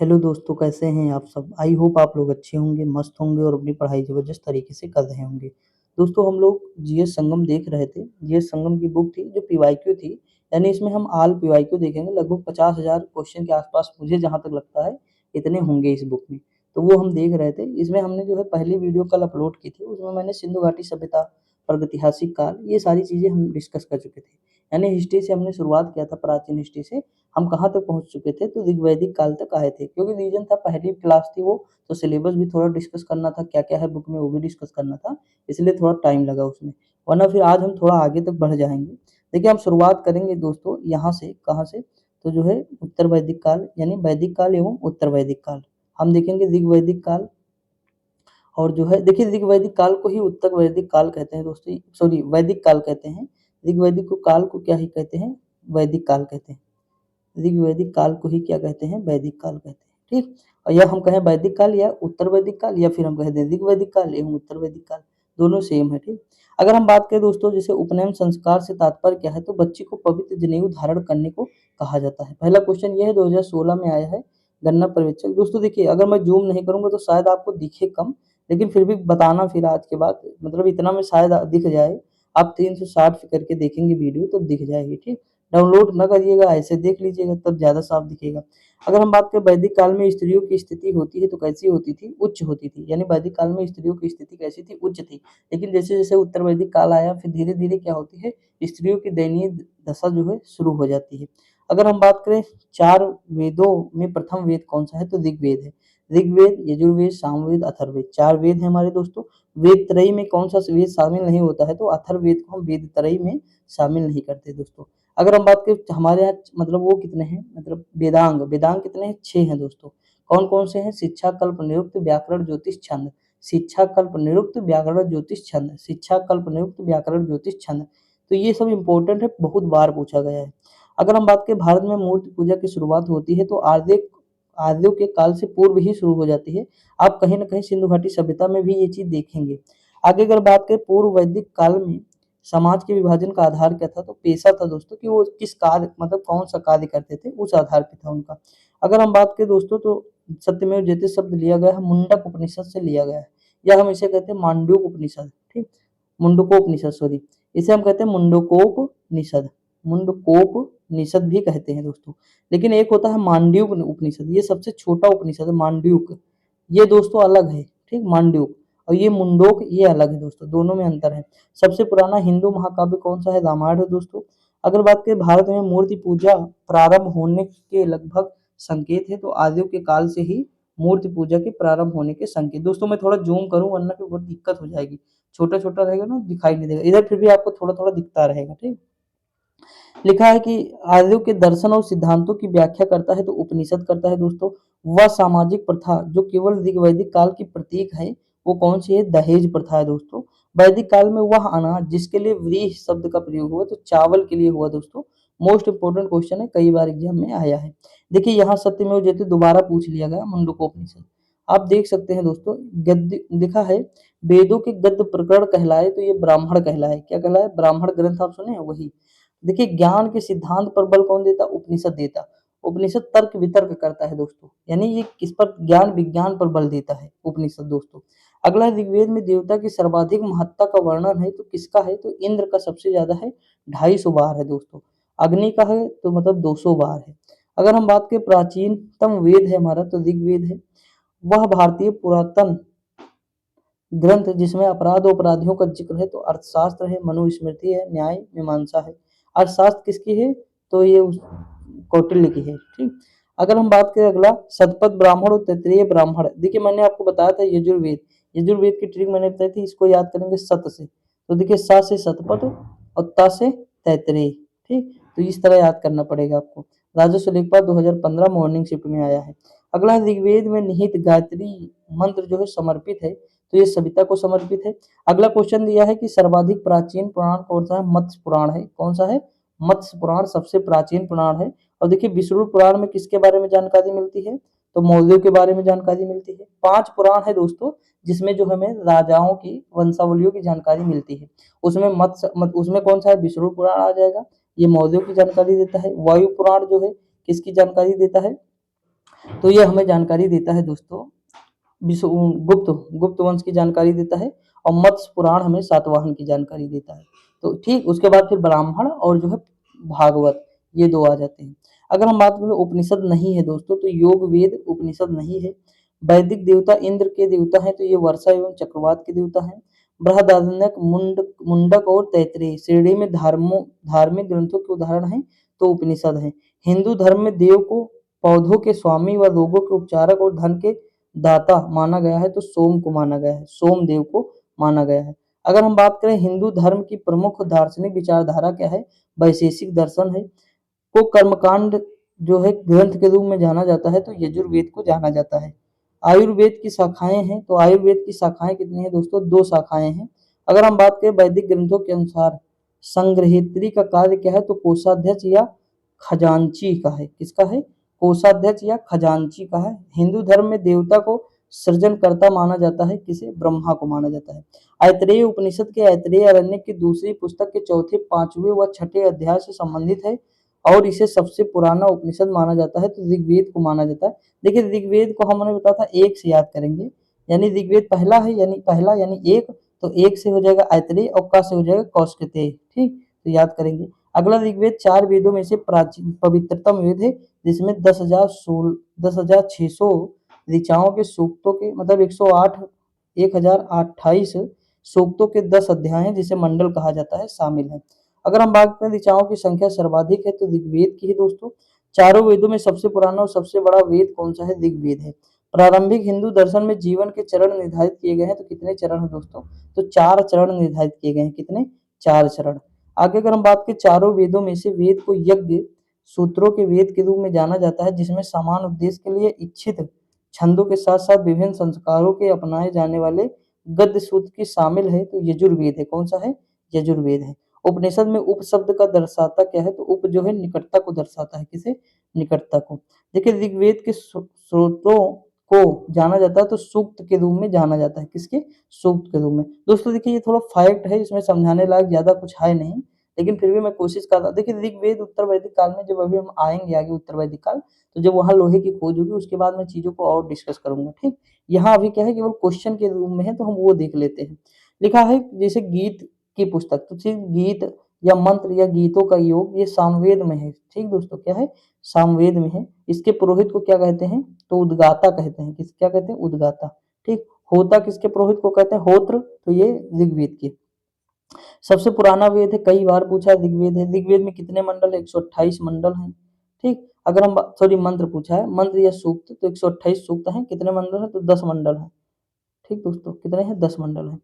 Hello दोस्तों, कैसे हैं आप सब? आई होप आप लोग अच्छे होंगे, मस्त होंगे और अपनी पढ़ाई ज़बरदस्त तरीके से कर रहे होंगे। दोस्तों, हम लोग जीएस संगम देख रहे थे। जीएस संगम की बुक थी जो पीवाईक्यू थी, यानी इसमें हम ऑल पीवाईक्यू देखेंगे। लगभग 50,000 क्वेश्चन के आसपास मुझे जहाँ तक लगता है इतने होंगे इस बुक में। तो वो हम देख रहे थे। इसमें हमने जो है पहली वीडियो कल अपलोड की थी, उसमें मैंने सिंधु घाटी सभ्यता, प्रागैतिहासिक काल, ये सारी चीज़ें हम डिस्कस कर चुके थे। यानी हिस्ट्री से हमने शुरुआत किया था, प्राचीन हिस्ट्री से हम कहाँ तक पहुँच चुके थे, तो ऋग्वैदिक काल तक आए थे। क्योंकि रीज़न था, पहली क्लास थी वो, तो सिलेबस भी थोड़ा डिस्कस करना था, क्या-क्या है बुक में वो भी डिस्कस करना था, इसलिए थोड़ा टाइम लगा उसमें। वरना फिर आज हम थोड़ा आगे तक बढ़ जाएँगे। देखिए, हम शुरुआत करेंगे दोस्तों यहाँ से, कहाँ से? तो जो है उत्तर वैदिक काल, यानी वैदिक काल एवं उत्तर वैदिक काल। हम देखेंगे ऋग्वैदिक काल, और जो है देखिए ऋग्वैदिक काल को ही उत्तर वैदिक काल कहते हैं दोस्तों, सॉरी वैदिक काल कहते हैं। ऋग्वैदिक को काल को क्या ही कहते हैं? वैदिक काल कहते हैं। ऋग्वैदिक काल को ही क्या कहते हैं? वैदिक काल कहते हैं, ठीक? और या हम कहें वैदिक काल या उत्तर वैदिक काल, या फिर हम कह दें ऋग्वैदिक काल एवं उत्तर वैदिक काल, दोनों सेम है, ठीक? अगर हम बात करें दोस्तों, जैसे उपनयन संस्कार से तात्पर्य क्या है, तो बच्चे को पवित्र जनेऊ धारण करने को कहा जाता है। पहला क्वेश्चन ये है, 2016 में आया है, गणना पर्यवेक्षक। दोस्तों देखिए, अगर मैं जूम नहीं करूंगा तो शायद आपको दिखे कम, लेकिन फिर भी बताना, फिर आज के बाद मतलब इतना में शायद दिख जाए। आप 360 करके देखेंगे वीडियो तो दिख जाएगी, ठीक? डाउनलोड ना करिएगा, ऐसे देख लीजिएगा तब ज़्यादा साफ दिखेगा। अगर हम बात करें वैदिक काल में स्त्रियों की स्थिति होती है तो कैसी होती थी? उच्च होती थी। यानी वैदिक काल में स्त्रियों की स्थिति कैसी थी? उच्च थी। लेकिन जैसे-जैसे उत्तर वैदिक काल आया, फिर धीरे-धीरे क्या होती है? स्त्रियों की दयनीय दशा जो है शुरू हो जाती है। अगर हम बात करें 4 वेदों में प्रथम वेद कौन-सा है? तो ऋग्वेद है। ऋग्वेद, यजुर्वेद, सामवेद, अथर्ववेद, 4 वेद हैं हमारे दोस्तों। वेद त्रयी में कौन-सा वेद शामिल नहीं होता है? तो अथर्ववेद को हम वेद त्रयी में शामिल नहीं करते दोस्तों। अगर हम बात करें हमारे यहाँ मतलब वो कितने हैं, मतलब वेदांग, वेदांग कितने हैं? 6 हैं दोस्तों। कौन-कौन से हैं? शिक्षा, कल्प, निरुक्त, व्याकरण, ज्योतिष, छंद। शिक्षा, कल्प, निरुक्त, व्याकरण, ज्योतिष, छंद। शिक्षा, कल्प, निरुक्त, व्याकरण, ज्योतिष, छंद। तो ये सब इम्पोर्टेंट है, बहुत बार पूछा गया है। अगर हम बात करें भारत में मूर्ति पूजा की शुरुआत होती है तो आर्यों के काल से पूर्व ही शुरू हो जाती है। आप कहीं न कहीं सिंधु घाटी सभ्यता में भी ये चीज़ देखेंगे। आगे अगर बात करें पूर्व वैदिक काल में समाज के विभाजन का आधार क्या था? तो पेशा था दोस्तों, कि वो किस कार्य मतलब कौन-सा कार्य करते थे, उस आधार पे था उनका। अगर हम बात करें दोस्तों, तो सत्यमेव जयते शब्द लिया गया है मुंडक उपनिषद से लिया गया है, या हम इसे कहते हैं मांडूक उपनिषद, ठीक? मुंडकोपनिषद, सॉरी, इसे हम कहते हैं मुंडकोपनिषद, मुंडकोपनिषद भी कहते हैं दोस्तों। लेकिन एक होता है मांडूक उपनिषद, ये सबसे छोटा उपनिषद है मांडूक, ये दोस्तों अलग है, ठीक? मांडूक, और ये मुंडोक, ये अलग है दोस्तों, दोनों में अंतर है। सबसे पुराना हिंदू महाकाव्य कौन सा है? रामायण है दोस्तों। अगर बात करें भारत में मूर्ति पूजा प्रारंभ होने के लगभग संकेत है, तो आर्यों के काल से ही मूर्ति पूजा के प्रारंभ होने के संकेत। दोस्तों मैं थोड़ा जूम करूं वरना फिर बहुत दिक्कत हो जाएगी, छोटा छोटा रहेगा ना, दिखाई नहीं देगा इधर, फिर भी आपको थोड़ा थोड़ा दिखता रहेगा, ठीक? लिखा है कि आर्यों के दर्शन और सिद्धांतों की व्याख्या करता है तो उपनिषद करता है दोस्तों। वह सामाजिक प्रथा जो केवल ऋग्वैदिक काल की प्रतीक है, वो कौन सी है? दहेज प्रथा है दोस्तों। वैदिक काल में वह अनाज जिसके लिए व्रीहि शब्द का प्रयोग हुआ, तो चावल के लिए हुआ दोस्तों। मोस्ट इंपोर्टेंट क्वेश्चन है, कई बार एग्जाम में आया है। देखिए यहाँ सत्यमेव जयते दोबारा पूछ लिया गया, मुंडकोपनिषद। आप देख सकते हैं दोस्तों, गद्य लिखा है, वेदों के गद्य प्रकरण कहलाए तो ये ब्राह्मण कहलाए। क्या कहलाए? ब्राह्मण ग्रंथ, आप सुने हैं वही। देखिए ज्ञान के सिद्धांत पर बल कौन देता? उपनिषद देता। उपनिषद तर्क वितर्क करता है दोस्तों, यानी ये किस पर? ज्ञान विज्ञान पर बल देता है उपनिषद दोस्तों। अगला ऋग्वेद में देवता की सर्वाधिक महत्ता का वर्णन है, तो किसका है? तो इंद्र का सबसे ज्यादा है, 250 बार है दोस्तों। अग्नि का है तो मतलब 200 बार है। अगर हम बात करें प्राचीनतम वेद है हमारा, तो ऋग्वेद है। वह भारतीय पुरातन ग्रंथ जिसमें अपराध और अपराधियों का जिक्र है, तो अर्थशास्त्र है, मनुस्मृति है, न्याय मीमांसा है। अर्थशास्त्र किसकी है? तो ये कौटिल्य की है, ठीक? अगर हम बात करें अगला, शतपथ ब्राह्मण और तैत्तिरीय ब्राह्मण, देखिए मैंने आपको बताया था यजुर्वेद, यजुर्वेद की ट्रिक मैंने बताई थी, इसको याद करेंगे सत से। तो देखिए स से शतपथ और त से तैत्तिरीय, ठीक? तो इस तरह याद करना पड़ेगा आपको। राजस्व लेखपाल 2015 मॉर्निंग शिफ्ट में आया है। अगला, ऋग्वेद में निहित गायत्री मंत्र जो है समर्पित है, तो ये सविता को समर्पित है। अगला क्वेश्चन दिया है कि सर्वाधिक प्राचीन पुराण कौन सा है? मत्स्य पुराण है। कौन सा है? मत्स्य पुराण सबसे प्राचीन पुराण है। और देखिए विष्णु पुराण में किसके बारे में जानकारी मिलती है? तो मौर्यों के बारे में जानकारी मिलती है। 5 पुराण है दोस्तों, जिसमें जो हमें राजाओं की वंशावलियों की जानकारी मिलती है। उसमें उसमें कौन सा है? विष्णु पुराण आ जाएगा, ये मौर्यों की जानकारी देता है। वायु पुराण जो है किसकी जानकारी देता है? तो ये हमें जानकारी देता है दोस्तों, गुप्त गुप्त वंश की जानकारी देता है, और मत्स्य पुराण हमें सातवाहन की जानकारी देता है। तो ठीक उसके बाद फिर ब्राह्मण और जो है भागवत, ये दो आ जाते हैं। अगर हम बात करें उपनिषद नहीं है दोस्तों, तो योग वेद उपनिषद नहीं है। वैदिक देवता इंद्र के देवता हैं, तो ये वर्षा एवं चक्रवात के देवता हैं। बृहदारण्यक, मुंडक और तैतरेय श्रेणी में धार्मिक ग्रंथों के उदाहरण हैं, तो उपनिषद है। हिंदू धर्म में देव को पौधों के स्वामी व रोगों के उपचारक और धन के दाता माना गया है, तो सोम को माना गया है, सोमदेव को माना गया है। अगर हम बात करें हिंदू धर्म की प्रमुख दार्शनिक विचारधारा क्या है, वैशेषिक दर्शन है। को कर्मकांड जो है ग्रंथ के रूप में जाना जाता है, तो यजुर्वेद को जाना जाता है। आयुर्वेद की शाखाएं हैं, तो आयुर्वेद की शाखाएं कितनी है दोस्तों, 2 शाखाएं हैं। अगर हम बात करें वैदिक ग्रंथों के अनुसार संग्रहित्री का कार्य क्या है, तो कोषाध्यक्ष या खजांची का है। किसका है, कोषाध्यक्ष या खजांची का है। हिंदू धर्म में देवता को सृजनकर्ता माना जाता है, किसे, ब्रह्मा को माना जाता है। ऐतरेय उपनिषद के ऐतरेय अरण्यक की दूसरी पुस्तक के चौथे, पांचवें व छठे अध्याय से संबंधित है, और इसे सबसे पुराना उपनिषद माना जाता है, तो ऋग्वेद को माना जाता है। देखिए ऋग्वेद को हमने बताया था एक से याद करेंगे, यानी ऋग्वेद पहला है, यानी पहला यानी एक, तो एक से हो जाएगा ऐतरेय और का से हो जाएगा कौशकतेय, ठीक, तो याद करेंगे। अगला ऋग्वेद 4 वेदों में से प्राचीन पवित्रतम वेद है, जिसमें 10,600 ऋचाओं के सूक्तों के मतलब 1028 सूक्तों के 10 अध्याय हैं, जिसे मंडल कहा जाता है, शामिल है। अगर हम बात करें ऋचाओं की संख्या सर्वाधिक है, तो ऋग्वेद की है दोस्तों। चारों वेदों में सबसे पुराना और सबसे बड़ा वेद कौन सा है, ऋग्वेद है। प्रारंभिक हिंदू दर्शन में जीवन के चरण निर्धारित किए गए हैं, तो कितने चरण है दोस्तों, तो 4 चरण निर्धारित किए गए हैं। कितने, 4 चरण। आगे अगर हम बात करें चारों वेदों में से वेद को यज्ञ सूत्रों के वेद के रूप में जाना जाता है, जिसमें समान उद्देश्य के लिए इच्छित छंदों के साथ साथ विभिन्न संस्कारों के अपनाए जाने वाले गद्य सूत्र की शामिल है, तो यजुर्वेद है। कौन सा है, यजुर्वेद है। उपनिषद में उप शब्द का दर्शाता क्या है, तो उप जो है निकटता को दर्शाता है, किसे, निकटता को। देखिए ऋग्वेद के स्रोतों को जाना जाता है, तो सूक्त के रूप में जाना जाता है, किसके, सूक्त के रूप में। दोस्तों देखिए ये थोड़ा फैक्ट है, इसमें समझाने लायक ज्यादा कुछ है नहीं, लेकिन फिर भी मैं कोशिश कर रहा। देखिए ऋग्वेद उत्तर वैदिक काल में, जब अभी हम आएंगे आगे उत्तर वैदिक काल, तो जब वहां लोहे की खोज होगी उसके बाद मैं चीजों को और डिस्कस करूंगा, ठीक। यहाँ अभी क्या है, केवल क्वेश्चन के रूप में है, तो हम वो देख लेते हैं। लिखा है जैसे गीत की पुस्तक, तो सिर्फ गीत या मंत्र या गीतों का योग ये सामवेद में है, ठीक दोस्तों, क्या है, सामवेद में है। इसके पुरोहित को क्या कहते हैं, तो उद्गाता कहते हैं। किस, क्या कहते हैं, उद्गाता, ठीक। होता किसके पुरोहित को कहते हैं, होत्र, तो ये ऋग्वेद के। सबसे पुराना वेद है, कई बार पूछा है, ऋग्वेद है। ऋग्वेद में कितने मंडल है, 128 मंडल हैं, ठीक। अगर हम सॉरी मंत्र पूछा है, मंत्र या सूक्त, तो 128 सूक्त हैं। कितने मंडल है, तो 10 मंडल है, ठीक दोस्तों, कितने हैं, 10 मंडल है।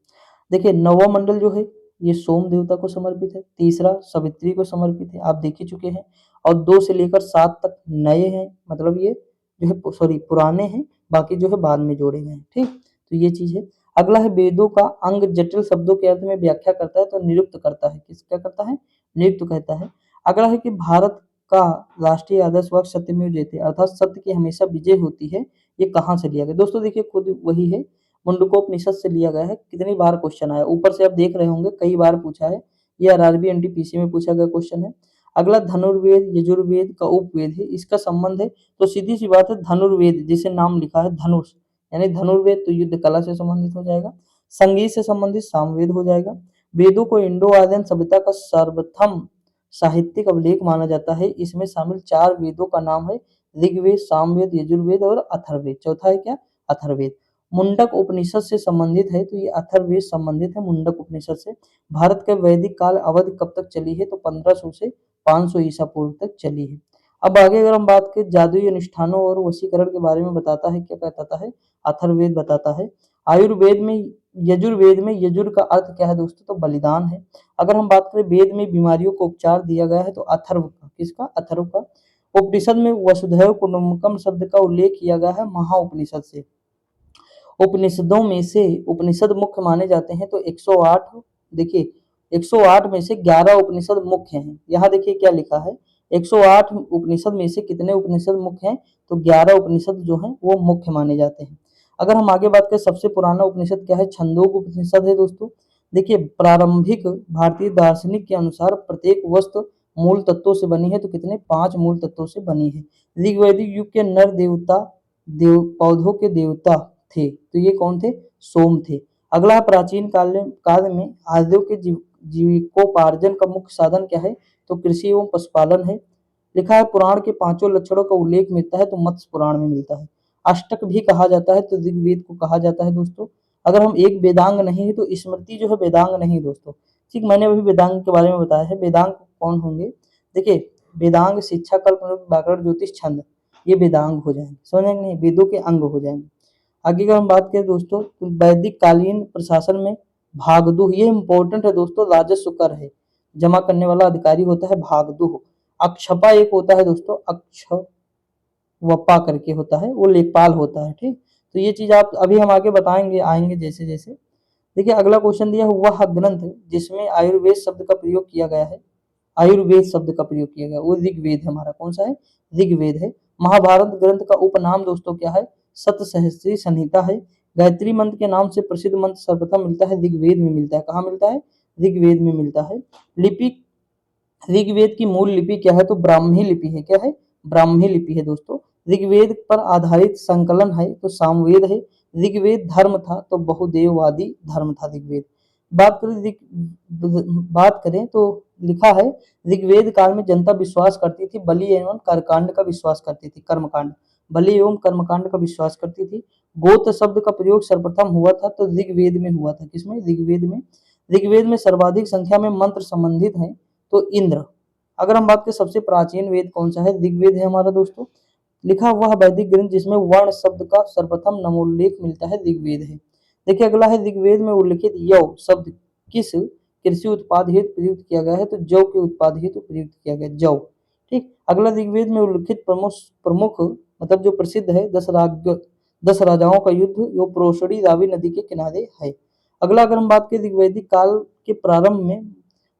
देखिए 9वां मंडल जो है ये सोम देवता को समर्पित है, तीसरा सावित्री को समर्पित है, आप देख ही चुके हैं, और 2 से लेकर 7 तक नए हैं, मतलब ये जो है सॉरी पुराने हैं, बाकी जो है बाद में जोड़े गए हैं, ठीक। तो ये चीज है। अगला है वेदों का अंग जटिल शब्दों के अर्थ में व्याख्या करता है, तो निरुक्त करता है। किस, क्या करता है, निरुक्त कहता है। अगला है कि भारत का राष्ट्रीय आदर्श वाक्य सत्यमेव जयते, अर्थात सत्य की हमेशा विजय होती है, ये कहाँ से लिया गया दोस्तों, देखिए खुद वही है, मुंडकोपनिषद से लिया गया है। कितनी बार क्वेश्चन आया, ऊपर से आप देख रहे होंगे कई बार पूछा है, ये आरआरबी एनटीपीसी में पूछा गया क्वेश्चन है। अगला धनुर्वेद यजुर्वेद का उपवेद है, इसका संबंध है, तो सीधी सी बात है धनुर्वेद जिसे नाम लिखा है धनुष, यानी धनुर्वेद तो युद्ध कला से संबंधित हो जाएगा, संगीत से संबंधित सामवेद हो जाएगा। वेदों को इंडो आर्यन सभ्यता का सर्वप्रथम साहित्यिक अभिलेख माना जाता है। इसमें शामिल 4 वेदों का नाम है ऋग्वेद, सामवेद, यजुर्वेद और अथर्ववेद। चौथा है क्या, अथर्ववेद। मुंडक उपनिषद से संबंधित है, तो ये अथर्ववेद संबंधित है मुंडक उपनिषद से। भारत के वैदिक काल अवधि कब तक चली है, तो 1500 से 500 ईसा पूर्व तक चली है। अब आगे अगर हम बात करें जादुई अनुष्ठानों और वशीकरण के बारे में बताता है, क्या कहता है, अथर्ववेद बताता है। आयुर्वेद में यजुर्वेद में यजुर का अर्थ क्या है दोस्तों, तो बलिदान है। अगर हम बात करें वेद में बीमारियों को उपचार दिया गया है, तो अथर्व का, किसका, अथर्व का। उपनिषद में वसुधैव कुटुंबकम शब्द का उल्लेख किया गया है महाउपनिषद से। उपनिषदों में से उपनिषद मुख्य माने जाते हैं, तो 108, देखिए 108 में से 11 उपनिषद मुख्य हैं। यहाँ देखिए क्या लिखा है, 108 उपनिषद में से कितने उपनिषद मुख्य हैं, तो 11 उपनिषद जो हैं वो मुख्य माने जाते हैं। अगर हम आगे बात करें सबसे पुराना उपनिषद क्या है, छंदोग उपनिषद है दोस्तों। देखिए प्रारंभिक भारतीय दार्शनिक के अनुसार प्रत्येक वस्तु मूल तत्वों से बनी है, तो कितने, 5 मूल तत्वों से बनी है। ऋग्वैदिक युग के नर देवता पौधों के देवता थे, तो ये कौन थे? सोम थे। अगला है प्राचीन काल में आर्यों के जीविकोपार्जन का मुख्य साधन क्या है? तो कृषि एवं पशुपालन है। लिखा है पुराण के पांचों लक्षणों का उल्लेख मिलता है, तो मत्स्य पुराण में मिलता है। अष्टक भी कहा जाता है, तो ऋग्वेद को कहा जाता है दोस्तों। अगर हम एक वेदांग नहीं है, तो स्मृति जो है वेदांग नहीं दोस्तों। ठीक, मैंने अभी वेदांग के बारे में बताया है। वेदांग कौन होंगे? देखिए, वेदांग शिक्षा, कल्प, व्याकरण, ज्योतिष, छंद, ये वेदांग हो जाएंगे। समझ नहीं, वेदों के अंग हो जाएंगे। आगे अगर हम बात करें दोस्तों, तो वैदिक कालीन प्रशासन में भागदुह, ये इंपॉर्टेंट है दोस्तों, राजस्व कर है जमा करने वाला अधिकारी होता है भागदुह। अक्षपा एक होता है दोस्तों, अक्षवपा करके होता है, वो लेखपाल होता है। ठीक, तो ये चीज आप अभी हम आगे बताएंगे, आएंगे जैसे जैसे। देखिए अगला क्वेश्चन दिया, वह ग्रंथ जिसमें आयुर्वेद शब्द का प्रयोग किया गया है, आयुर्वेद शब्द का प्रयोग किया गया, वो ऋग्वेद है हमारा। कौन सा है? ऋग्वेद है। महाभारत ग्रंथ का उपनाम दोस्तों क्या है? सप्तसहस्त्री संहिता है। गायत्री मंत्र के नाम से प्रसिद्ध मंत्र सर्वप्रथम मिलता है ऋग्वेद में मिलता है। कहाँ मिलता है? ऋग्वेद में मिलता है। लिपि, ऋग्वेद की मूल लिपि क्या है? तो ब्राह्मी लिपि है। क्या है? ब्राह्मी लिपि है दोस्तों। ऋग्वेद पर आधारित संकलन है, तो सामवेद है। ऋग्वेद धर्म था, तो बहुदेववादी धर्म था ऋग्वेद। बात करें बात करें तो लिखा है ऋग्वेद काल में जनता विश्वास करती थी, बलि एवं कर्मकांड का विश्वास करती थी। कर्मकांड, बलि एवं कर्मकांड का विश्वास करती थी। गोत्र शब्द का प्रयोग सर्वप्रथम हुआ था, तो ऋग्वेद में हुआ था। किसमें? ऋग्वेद में। ऋग्वेद में सर्वाधिक संख्या में मंत्र संबंधित हैं, तो इंद्र। अगर हम बात करें सबसे प्राचीन वेद कौन सा है? ऋग्वेद है हमारा दोस्तों। लिखा हुआ वैदिक ग्रंथ जिसमें वर्ण शब्द का सर्वप्रथम नमोल्लेख मिलता है, ऋग्वेद है। देखिए अगला है, ऋग्वेद में उल्लिखित यौ शब्द किस कृषि उत्पाद हेतु प्रयुक्त किया गया है? तो जौ के उत्पाद हेतु प्रयुक्त किया गया, जौ। ठीक, अगला ऋग्वेद में उल्लिखित प्रमुख प्रमुख मतलब जो प्रसिद्ध है 10 राजाओं का युद्ध, जो प्रोशड़ी रावी नदी के किनारे है। अगला अगर हम बात करें, ऋग्वैदिक काल के प्रारंभ में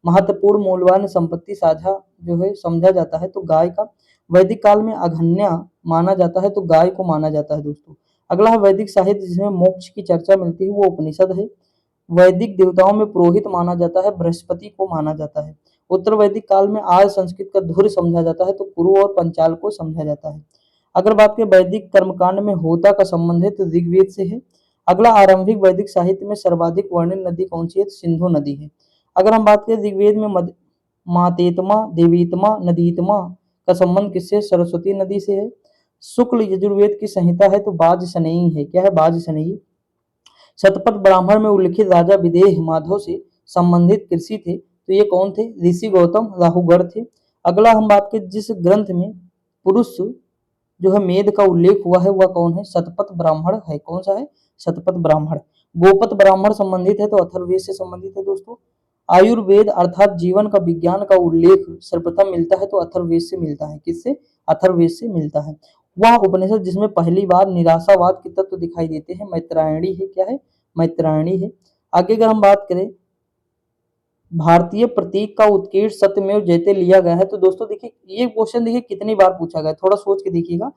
महत्वपूर्ण मूल्यवान संपत्ति साझा जो है समझा जाता है, तो गाय का। वैदिक काल में अघन्या माना जाता है, तो गाय को माना जाता है दोस्तों। अगला है वैदिक साहित्य जिसमें मोक्ष की चर्चा मिलती है, वो उपनिषद है। वैदिक देवताओं में पुरोहित माना जाता है, बृहस्पति को माना जाता है। उत्तर वैदिक काल में आर्य संस्कृत का धुर समझा जाता है, तो कुरु और पंचाल को समझा जाता है। अगर बात करें वैदिक कर्मकांड में होता का संबंध है, तो ऋग्वेद से है। अगला आरंभिक वैदिक साहित्य में सर्वाधिक वर्णित नदी कौन सी है? तो सिंधु नदी है। अगर हम बात करें ऋग्वेद में मातेत्मा, देवीत्मा, नदीत्मा का संबंध किससे? सरस्वती नदी से है। शुक्ल यजुर्वेद की संहिता है, तो बाज सनेई है। क्या है? बाज सनेई। शतपथ ब्राह्मण में उल्लिखित राजा विदेह माधव से संबंधित कृषि थे, तो ये कौन थे? ऋषि गौतम राहुगढ़ थे। अगला हम बात करें जिस ग्रंथ में पुरुष जो है मेद का उल्लेख हुआ है, वह कौन है? शतपथ ब्राह्मण है। कौन सा है? शतपथ ब्राह्मण। गोपथ ब्राह्मण संबंधित है, तो अथर्ववेद से संबंधित है दोस्तों। आयुर्वेद अर्थात जीवन का विज्ञान का उल्लेख सर्वप्रथम मिलता है, तो अथर्ववेद से मिलता है। किससे? अथर्ववेद से मिलता है। वह उपनिषद जिसमें पहली बार निराशावाद के तत्व दिखाई देते हैं, मैत्रायणी है। क्या है? मैत्रायणी है। आगे अगर हम बात करें, भारतीय प्रतीक का उत्कीर्ण सत्यमेव जयते लिया गया है, तो दोस्तों देखिए ये क्वेश्चन देखिए कितनी बार पूछा गया है, थोड़ा सोच के देखिएगा।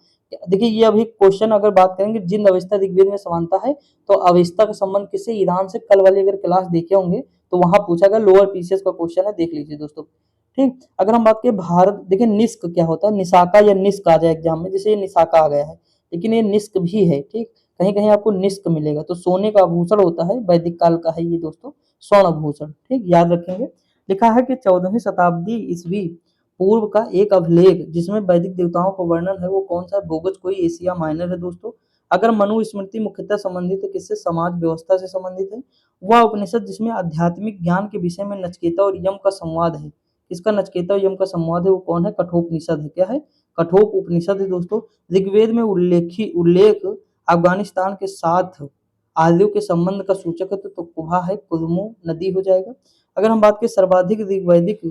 देखिए ये अभी क्वेश्चन अगर बात करेंगे, जिन अवस्था ऋग्वेद में समानता है, तो अवस्था का संबंध किससे? ईरान से। कल वाली अगर क्लास देखे होंगे तो वहां पूछा गया, लोअर पीसीएस का क्वेश्चन है, देख लीजिए दोस्तों। ठीक, अगर हम बात करें भारत, देखिए निष्क क्या होता है? निशाका या निष्क आ जाए एग्जाम में, जैसे ये निशाका आ गया है, लेकिन ये निष्क भी है। ठीक, कहीं कहीं आपको निष्क मिलेगा, तो सोने का आभूषण होता है, वैदिक काल का है ये दोस्तों, स्वर्ण आभूषण। ठीक, याद रखेंगे। लिखा है कि 14वीं शताब्दी ईस्वी पूर्व का एक अभिलेख जिसमें वैदिक देवताओं का वर्णन है, वो कौन सा? बोगस कोई एशिया माइनर है दोस्तों। अगर मनुस्मृति मुख्यतः संबंधित है किससे? समाज व्यवस्था से संबंधित है। वह उपनिषद जिसमें आध्यात्मिक ज्ञान के विषय में नचकेता और यम का संवाद है, इसका नचकेता और यम का संवाद है, वो कौन है? कठोपनिषद है। क्या है? कठोप उपनिषद है दोस्तों। ऋग्वेद में उल्लेख अफगानिस्तान के साथ आर्यों के संबंध का सूचक है, तो कुहा है, कुल्मू नदी हो जाएगा। अगर हम बात करें सर्वाधिक ऋग्वैदिक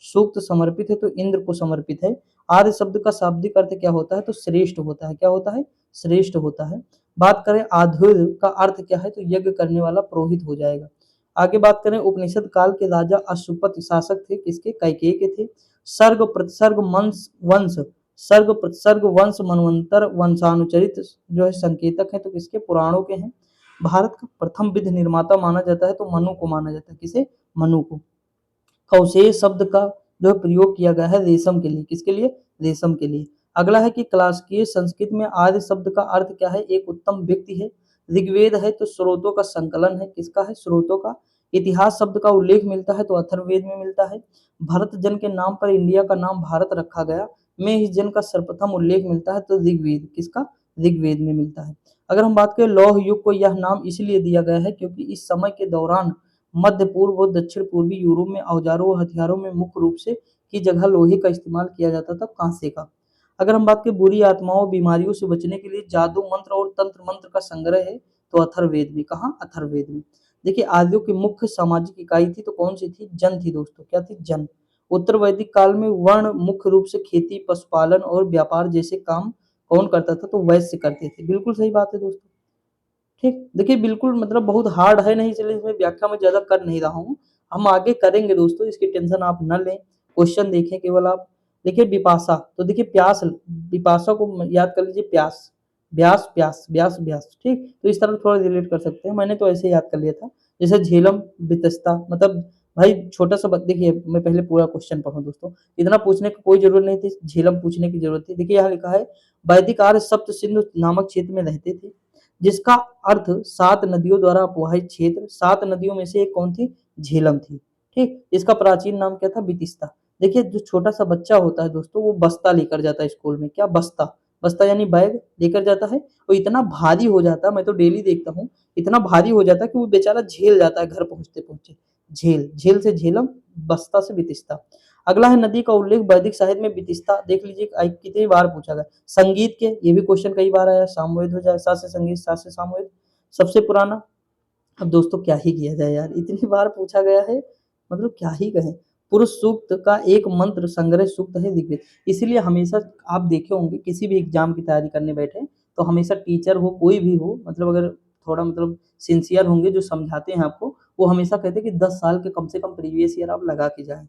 सूक्त समर्पित है, तो इंद्र को समर्पित है। आर्य शब्द का शाब्दिक अर्थ क्या होता है? तो श्रेष्ठ होता है। क्या होता है? श्रेष्ठ होता है। बात करें आधुर का अर्थ क्या है? तो यज्ञ करने वाला पुरोहित हो जाएगा। आगे बात करें उपनिषद काल के राजा अशुपत शासक थे, किसके? कैकेयी के थे। सर्ग प्रतिसर्ग वंश, सर्ग प्रतिसर्ग वंश मनवंतर वंशानुचरित जो है संकेतक है, तो किसके? पुराणों के हैं। भारत का प्रथम विधि निर्माता माना जाता है, तो मनु को माना जाता है। किसे? मनु को। कौशेय शब्द का जो है प्रयोग किया गया है रेशम के लिए। किसके लिए? रेशम के लिए। अगला है कि क्लासिकीय संस्कृत में आर्य शब्द का अर्थ क्या है? एक उत्तम व्यक्ति है। ऋग्वेद है तो स्रोतों का संकलन है, किसका है? स्रोतों का। इतिहास शब्द का उल्लेख मिलता है तो अथर्ववेद में मिलता है। भरत जन के नाम पर इंडिया का नाम भारत रखा गया में इस जन का सर्वप्रथम उल्लेख मिलता है तो ऋग्वेद, किसका? ऋग्वेद में मिलता है। अगर हम बात करें लौह युग को यह नाम इसलिए दिया गया है क्योंकि इस समय के दौरान मध्य पूर्व और दक्षिण पूर्वी यूरोप में औजारों और हथियारों में मुख्य रूप से की जगह लोहे का इस्तेमाल किया जाता था, कांसे का। अगर हम बात करें बुरी आत्माओं बीमारियों से बचने के लिए जादू मंत्र और तंत्र मंत्र का संग्रह है तो अथर्ववेद में। कहाँ? अथर्ववेद में। देखिए आर्यों की मुख्य सामाजिक इकाई थी तो कौन सी थी? जन थी दोस्तों। क्या थी? जन। उत्तर वैदिक काल में वर्ण मुख्य रूप से खेती, पशुपालन और व्यापार जैसे काम कौन करता था? तो वैश्य करते थे। बिल्कुल सही बात है दोस्तों। ठीक, देखिए बिल्कुल मतलब बहुत हार्ड है नहीं, इसलिए इसमें व्याख्या मैं ज्यादा कर नहीं रहा हूँ। हम आगे करेंगे दोस्तों, इसकी टेंशन आप न लें। क्वेश्चन देखें केवल आप। देखिए विपाशा, तो देखिए प्यास, विपाशा को याद कर लीजिए, प्यास, ब्यास प्यास, ब्यास ब्यास। ठीक, तो इस तरह थोड़ा रिलेट कर सकते हैं, मैंने तो ऐसे याद कर लिया था। जैसे झेलम, वितस्ता, मतलब भाई छोटा सा देखिए मैं पहले पूरा क्वेश्चन पढ़ूं दोस्तों, इतना पूछने की कोई जरूरत नहीं थी, झेलम पूछने की जरूरत थी। देखिए यहाँ लिखा है वैदिक आर्य सप्त सिंधु नामक क्षेत्र में रहते थे, जिसका अर्थ 7 नदियों द्वारा अपवाहित क्षेत्र। 7 नदियों में से एक कौन थी? झेलम थी। ठीक, इसका प्राचीन नाम क्या था? बितिस्ता। देखिए जो छोटा सा बच्चा होता है दोस्तों वो बस्ता लेकर जाता है स्कूल में। क्या? बस्ता। बस्ता यानी बैग लेकर जाता है, वो इतना भारी हो जाता है, मैं तो डेली देखता हूँ, इतना भारी हो जाता है कि वो बेचारा झेल जाता है घर पहुंचते पहुंचे। झेल, झेल से झेलम, बस्ता से बितिस्ता। अगला है नदी का उल्लेख वैदिक साहित्य में बितिस्ता, देख लीजिए कितनी बार पूछा गया। संगीत के, ये भी क्वेश्चन कई बार आया, सामवेद हो जाए, सा से संगीत, सा से सामवेद। सबसे पुराना, अब दोस्तों क्या ही किया जाए यार, इतनी बार पूछा गया है, मतलब क्या ही कहें। पुरुष सूक्त का एक मंत्र संग्रह सूक्त है ऋग्वेद। इसीलिए हमेशा आप देखे होंगे किसी भी एग्जाम की तैयारी करने बैठे तो हमेशा टीचर हो कोई भी हो, मतलब अगर थोड़ा मतलब सिंसियर होंगे जो समझाते हैं आपको, वो हमेशा कहते हैं कि 10 साल के कम से कम प्रीवियस ईयर आप लगा के जाए।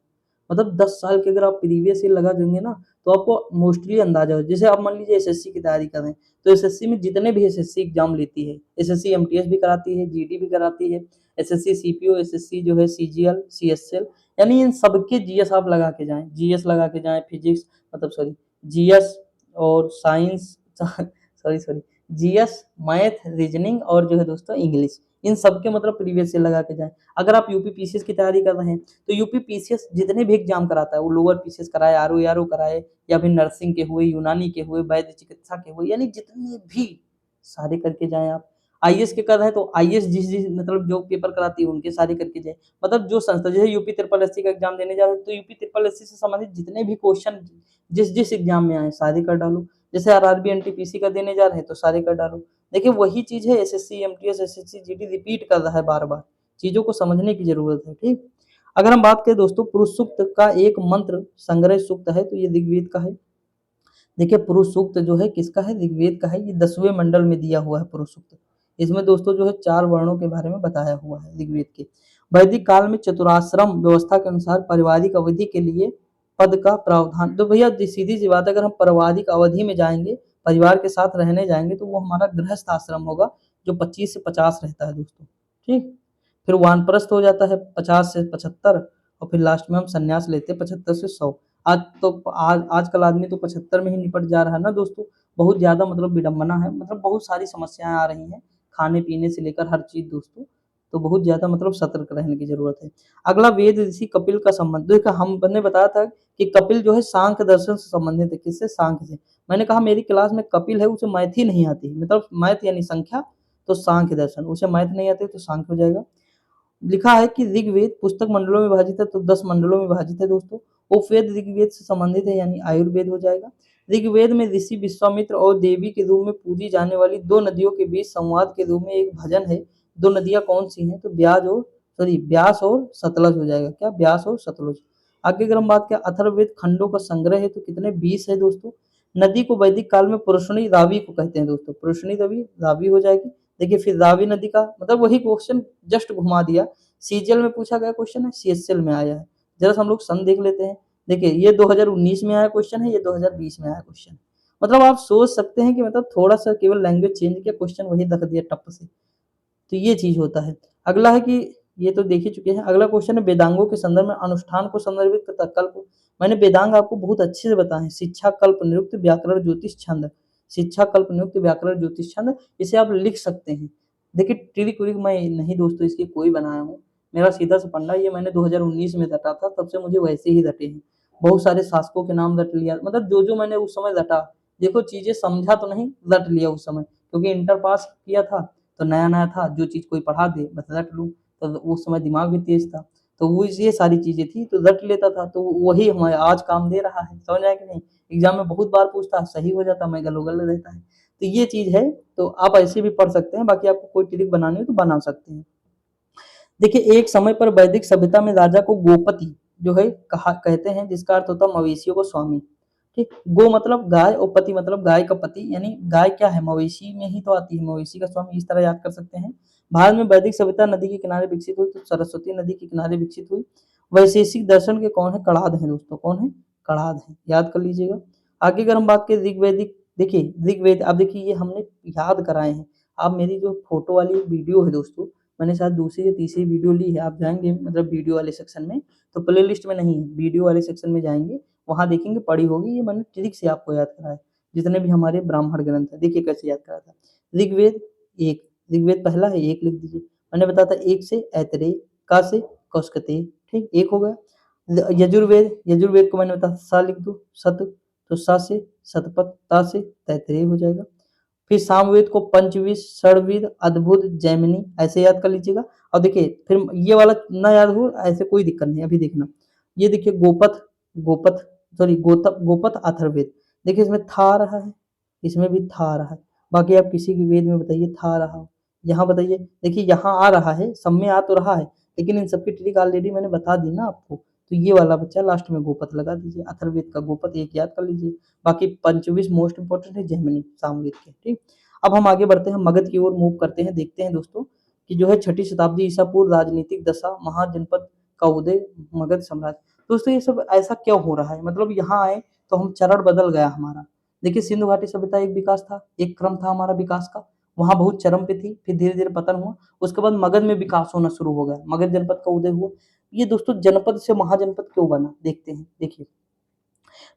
मतलब 10 साल के अगर आप प्रीवियस ईयर लगा देंगे ना तो आपको मोस्टली अंदाजा हो। जैसे आप मान लीजिए एसएससी की तैयारी कर रहे हैं तो एसएससी में जितने भी एसएससी एग्जाम लेती है, एसएससी एमटीएस भी कराती है, जीडी भी कराती है, एसएससी सीपीओ, एसएससी जो है सीजीएल, सीएसएल, यानी इन सबके जीएस आप लगा के जाएं, जीएस लगा के जाएं, फिजिक्स मतलब सॉरी जीएस और science sorry sorry GS, math, reasoning और जो है दोस्तों इंग्लिश, इन सबके मतलब प्रीवियस ईयर लगा के जाएं। अगर आप यूपी पीसीएस की तैयारी कर रहे हैं तो यूपी पीसीएस जितने भी एग्जाम कराता है, वो लोअर पीसीएस कराए, आरओ कराए, या फिर नर्सिंग के हुए, यूनानी के हुए, वैद्य चिकित्सा के हुए, यानी जितने भी सारे करके जाएं आप। आईएएस के कर रहे हैं तो आईएएस जिस जिस मतलब जो पेपर कराती है उनके सारे करके जाए। मतलब जो संस्था, जैसे यूपी ट्रिपल एससी का एग्जाम देने जा रहे हो तो यूपी ट्रिपल एससी से संबंधित जितने भी क्वेश्चन जिस जिस एग्जाम में आए सारे कर डालो। जैसे आरआरबी एनटीपीसी का देने जा रहे हैं तो सारे कर डालो। देखिए वही चीज है, SSC MTS SSC GD repeat कर रहा है बार बार, चीजों को समझने की जरूरत है। ठीक, अगर हम बात करें दोस्तों पुरुष सूक्त का एक मंत्र संग्रह सूक्त है तो ये ऋग्वेद का है। देखिए पुरुष सूक्त जो है किसका है? ऋग्वेद का है। ये 10वें मंडल में दिया हुआ है पुरुष सूक्त। इसमें दोस्तों जो है 4 वर्णों के बारे में बताया हुआ है ऋग्वेद के। वैदिक काल में चतुराश्रम व्यवस्था के अनुसार पारिवारिक अवधि के लिए पद का प्रावधान, तो भैया सीधी सी बात है, अगर हम पारिवारिक अवधि में जाएंगे, परिवार के साथ रहने जाएंगे तो वो हमारा गृहस्थ आश्रम होगा जो 25 से 50 रहता है दोस्तों। ठीक, फिर वानप्रस्थ हो जाता है 50 से 75, और फिर लास्ट में हम संन्यास लेते हैं 75 से 100। आज तो आजकल आदमी तो 75 में ही निपट जा रहा है ना दोस्तों। बहुत ज्यादा मतलब विडंबना है, मतलब बहुत सारी समस्याएं आ रही हैं खाने पीने से लेकर हर चीज दोस्तों। तो बहुत ज्यादा मतलब सतर्क रहने की जरूरत है। अगला वेद ऋषि कपिल का संबंध, देखा हमने बताया था कि कपिल जो है सांख्य दर्शन से संबंधित है। किससे? सांख्य से। मैंने कहा मेरी क्लास में कपिल है, उसे मैथ ही नहीं आती, मतलब मैथ यानी संख्या, तो सांख्य दर्शन, उसे मैथ नहीं आती तो सांख्य हो जाएगा। लिखा है कि ऋग्वेद पुस्तक मंडलों में विभाजित है तो 10 मंडलों में विभाजित है दोस्तों। उपवेद ऋग्वेद से संबंधित है यानी आयुर्वेद हो जाएगा। ऋग्वेद में ऋषि विश्वामित्र और देवी के रूप में पूजी जाने वाली 2 नदियों के बीच संवाद के रूप में एक भजन है। 2 नदियां कौन सी हैं? तो ब्यास और सतलज हो जाएगा। क्या? ब्यास और सतलज। आगे अगर हम बात करें अथर्ववेद खंडों का संग्रह है तो कितने? 20 है दोस्तों। नदी को वैदिक काल में पुरुषणी रावी को कहते हैं दोस्तों, पुरुषणी रवि रावी हो जाएगी। देखिए फिर रावी नदी का मतलब वही क्वेश्चन जस्ट घुमा दिया, सीजीएल में पूछा गया क्वेश्चन है, सीएसएल में आया है। जरा हम लोग सन देख लेते हैं। देखिए ये 2019 में आया क्वेश्चन है, ये 2020 में आया क्वेश्चन। मतलब आप सोच सकते हैं कि मतलब थोड़ा सा केवल लैंग्वेज चेंज किया, क्वेश्चन वही रख दिया टप से। तो ये चीज होता है। अगला है कि ये तो देख ही चुके हैं। अगला क्वेश्चन है वेदांगों के संदर्भ में अनुष्ठान को संदर्भित करता कल्प। मैंने वेदांग आपको बहुत अच्छे से बताए हैं, शिक्षा, कल्प, निरुक्त, व्याकरण, ज्योतिष, छंद। शिक्षा, कल्प, निरुक्त, व्याकरण, ज्योतिष, छंद, इसे आप लिख सकते हैं। देखिए ट्रिक व्रिक मैं नहीं दोस्तों इसकी कोई बनाया हूँ, मेरा सीधा सा फंडा, ये मैंने 2019 में रटा था, तब से मुझे वैसे ही रटे हैं। बहुत सारे शासकों के नाम रट लिया, मतलब जो मैंने उस समय रटा, देखो चीजें समझा तो नहीं, रट लिया उस समय, क्योंकि इंटर पास किया था तो नया नया था, जो चीज कोई पढ़ा दे बस रट लूँ। तो उस समय दिमाग भी तेज था, तो वो ये सारी चीजें थी तो रट लेता था, तो वही हमें आज काम दे रहा है। समझ आया कि नहीं? एग्जाम में बहुत बार पूछता, सही हो जाता, मैं गलोगल रहता है। तो ये चीज है, तो आप ऐसे भी पढ़ सकते हैं, बाकी आपको कोई ट्रिक बनानी हो तो बना सकते हैं। देखिए एक समय पर वैदिक सभ्यता में राजा को गोपति जो है कहा कहते हैं, जिसका अर्थ होता है मवेशियों को स्वामी। ठीक, गो मतलब गाय और पति मतलब गाय का पति, यानी गाय क्या है, मवेशी में ही तो आती है, मवेशी का स्वामी, इस तरह याद कर सकते हैं। भारत में वैदिक सभ्यता नदी के किनारे विकसित हुई, तो सरस्वती नदी के किनारे विकसित हुई। वैशेषिक दर्शन के कौन है, कणाद है दोस्तों, कौन है, कणाद है, याद कर लीजिएगा। आगे अगर हम बात करें ऋग्वैदिक, देखिए ऋग्वेद, अब देखिए ये हमने याद कराए हैं। आप मेरी जो फोटो वाली वीडियो है दोस्तों, मैंने शायद दूसरी या तीसरी वीडियो ली है, आप जाएंगे मतलब वीडियो वाले सेक्शन में, तो प्ले लिस्ट में नहीं है, वीडियो वाले सेक्शन में जाएंगे, वहां देखेंगे पड़ी होगी, ये मैंने ट्रिक से आपको याद कराया। जितने भी हमारे ब्राह्मण ग्रंथ है, देखिए कैसे याद करा था। ऋग्वेद एक, ऋग्वेद पहला है, एक लिख दीजिए। मैंने बताया था एक से ऐतरे, का से कौशकते, ठीक, एक हो गया। यजुर्वेद, यजुर्वेद को मैंने बताया सा लिख दो, सत, तो सा से सतपथ, ता से तैतरेय हो जाएगा। फिर सामवेद को पंचविद, षडविद, अद्भुत, जैमिनी, ऐसे याद कर लीजिएगा। और देखिए फिर ये वाला ना याद हो ऐसे कोई दिक्कत नहीं, अभी देखना। ये देखिए गोपथ, गोपथ, सॉरी गोतप, गोपथ अथर्ववेद, देखिए इसमें था आ रहा है, इसमें भी था आ रहा है। बाकी आप किसी भी वेद में बताइए था आ रहा हो, यहाँ बताइए, देखिए यहाँ आ रहा है, सब में आ तो रहा है, लेकिन इन सबकी ट्रिक ऑलरेडी मैंने बता दी ना आपको। तो ये वाला बच्चा लास्ट में गोपथ लगा दीजिए, अथर्ववेद का गोपथ एक याद कर लीजिए। बाकी पंचविश मोस्ट इंपॉर्टेंट है, जैमिनी सामवेद के, ठीक। अब हम आगे बढ़ते हैं, मगध की ओर मूव करते हैं, देखते हैं दोस्तों कि जो है छठी शताब्दी ईसा पूर्व, राजनीतिक दशा, महाजनपद का उदय, मगध साम्राज्य। दोस्तों ये सब ऐसा क्यों हो रहा है, मतलब यहाँ आए तो हम चरण बदल गया हमारा। देखिए सिंधु घाटी सभ्यता एक विकास था, एक क्रम था हमारा विकास का, वहां बहुत चरम पे थी, फिर धीरे धीरे पतन हुआ। उसके बाद मगध में विकास होना शुरू हो गया, मगध जनपद का उदय हुआ। ये दोस्तों जनपद से महाजनपद क्यों बना, देखते हैं। देखिए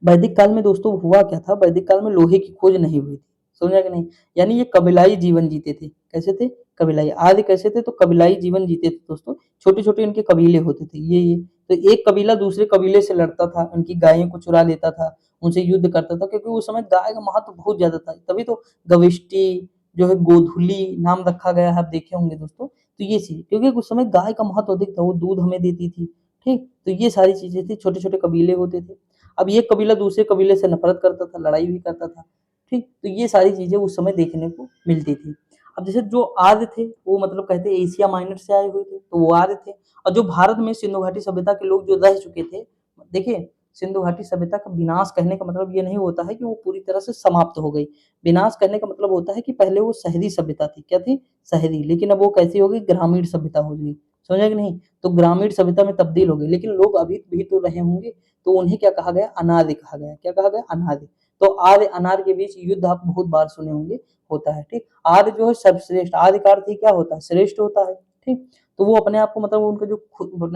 वैदिक काल में दोस्तों हुआ क्या था, वैदिक काल में लोहे की खोज नहीं हुई थी, समझा कि नहीं? यानी ये कबीलाई जीवन जीते थे, कैसे थे, कबीलाई। आदि कैसे थे, तो कबीलाई जीवन जीते थे दोस्तों, छोटे छोटे इनके कबीले होते थे, ये तो एक कबीला दूसरे कबीले से लड़ता था, उनकी गायों को चुरा लेता था, उनसे युद्ध करता था, क्योंकि उस समय गाय का महत्व बहुत ज्यादा था, तभी तो गविष्टि जो है गोधुली नाम रखा गया है, आप देखे होंगे दोस्तों। तो ये चीज, क्योंकि उस समय गाय का महत्व अधिक था, वो दूध हमें देती थी, ठीक। तो ये सारी चीजें थी, छोटे छोटे कबीले होते थे। अब ये कबीला दूसरे कबीले से नफरत करता था, लड़ाई भी करता था, ठीक। तो ये सारी चीजें उस समय देखने को मिलती थी। अब जैसे जो आर्य थे वो मतलब कहते हैं एशिया माइनर से आए हुए थे, तो वो आर्य थे। और जो भारत में सिंधु घाटी सभ्यता के लोग जो रह चुके थे, देखिए सिंधु घाटी सभ्यता का विनाश कहने का मतलब ये नहीं होता है कि वो पूरी तरह से समाप्त हो गई। विनाश कहने का मतलब होता है कि पहले वो शहरी सभ्यता थी, क्या थी, शहरी, लेकिन अब वो कैसी हो गई, ग्रामीण सभ्यता हो गई, समझा कि नहीं? तो ग्रामीण सभ्यता में तब्दील हो गई, लेकिन लोग अभी भी तो रहे होंगे, तो उन्हें क्या कहा गया, अनार्य कहा गया, क्या कहा गया, अनार्य। तो आर्य अनार्य के बीच युद्ध आप बहुत बार सुने होंगे, होता है, ठीक। आर्य जो है सर्वश्रेष्ठ, आर्य का अर्थ ही क्या होता है, श्रेष्ठ होता है, ठीक। तो वो अपने आप को मतलब उनका जो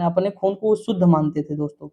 अपने खून को वो शुद्ध मानते थे दोस्तों।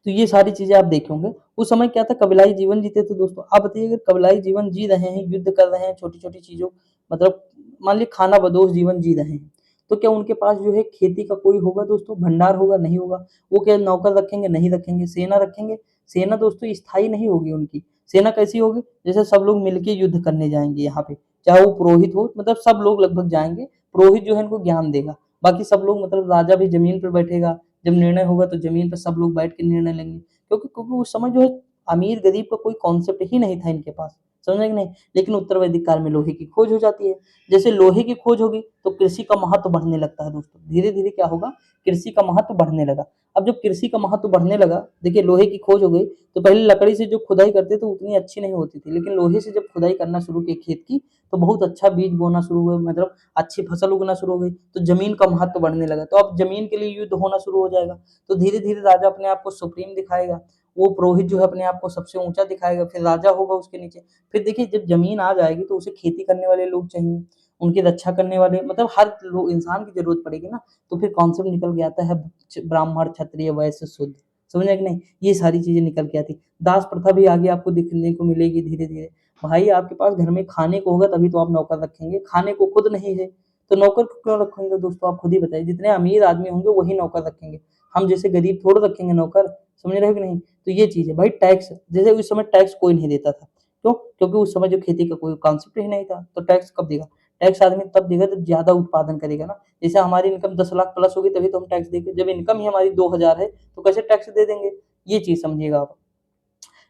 तो ये सारी चीजें आप देखे होंगे। उस समय क्या था, कबीलाई जीवन जीते थे दोस्तों। आप बताइए अगर कबीलाई जीवन जी रहे हैं, युद्ध कर रहे हैं, छोटी छोटी चीजों, मतलब मान लीजिए खाना बदोश जीवन जी रहे हैं, तो क्या उनके पास जो है खेती का कोई होगा दोस्तों, भंडार होगा, नहीं होगा। वो क्या नौकर रखेंगे, नहीं रखेंगे, सेना रखेंगे, सेना दोस्तों स्थायी नहीं होगी उनकी। सेना कैसी होगी, जैसे सब लोग मिलके युद्ध करने जाएंगे यहाँ पे, चाहे वो पुरोहित हो, मतलब सब लोग लगभग जाएंगे, पुरोहित जो है इनको ज्ञान देगा, बाकी सब लोग मतलब राजा भी जमीन पर बैठेगा, जब निर्णय होगा तो जमीन पर सब लोग बैठ के निर्णय लेंगे, क्योंकि क्योंकि उस समय जो है अमीर गरीब का कोई कॉन्सेप्ट ही नहीं था इनके पास, समझे कि नहीं? लेकिन उत्तर वैदिक काल में लोहे की खोज हो जाती है। जैसे लोहे की खोज होगी तो कृषि का महत्व बढ़ने लगता है दोस्तों, धीरे धीरे क्या होगा, कृषि का महत्व बढ़ने लगा। अब जब कृषि का महत्व बढ़ने लगा, देखिए लोहे की खोज हो गई, तो पहले लकड़ी से जो खुदाई करते थे उतनी अच्छी नहीं होती थी, लेकिन लोहे से जब खुदाई करना शुरू की खेत की, तो बहुत अच्छा बीज बोना शुरू हुआ, मतलब अच्छी फसल उगना शुरू हो गई, तो जमीन का महत्व बढ़ने लगा, तो अब जमीन के लिए युद्ध होना शुरू हो जाएगा। तो धीरे धीरे राजा अपने आप को सुप्रीम दिखाएगा, वो पुरोहित जो है अपने आप को सबसे ऊंचा दिखाएगा, फिर राजा होगा उसके नीचे। फिर देखिए जब जमीन आ जाएगी तो उसे खेती करने वाले लोग चाहिए, उनकी रक्षा करने वाले, मतलब हर इंसान की जरूरत पड़ेगी ना, तो फिर कॉन्सेप्ट निकल के आता है ब्राह्मण क्षत्रिय वैश्य शूद्र, समझे कि नहीं, ये सारी चीजें निकल के आती। दास प्रथा भी आगे आपको दिखने को मिलेगी धीरे धीरे। भाई आपके पास घर में खाने को होगा तभी तो आप नौकर रखेंगे, खाने को खुद नहीं है तो नौकर को क्यों रखेंगे दोस्तों, आप खुद ही बताइए। जितने अमीर आदमी होंगे वही नौकर रखेंगे, हम जैसे गरीब थोड़ा रखेंगे नौकर, समझ रहे हो कि नहीं। तो ये चीज है भाई। टैक्स, जैसे उस समय टैक्स कोई नहीं देता था, क्यों, क्योंकि उस समय जो खेती का कोई कॉन्सेप्ट ही नहीं था, तो टैक्स कब देगा, टैक्स आदमी तब देगा जब ज्यादा उत्पादन करेगा ना। जैसे हमारी इनकम 10 लाख प्लस होगी तभी तो हम टैक्स देंगे, जब इनकम ही हमारी 2,000 है तो कैसे टैक्स दे देंगे, ये चीज समझिएगा आप।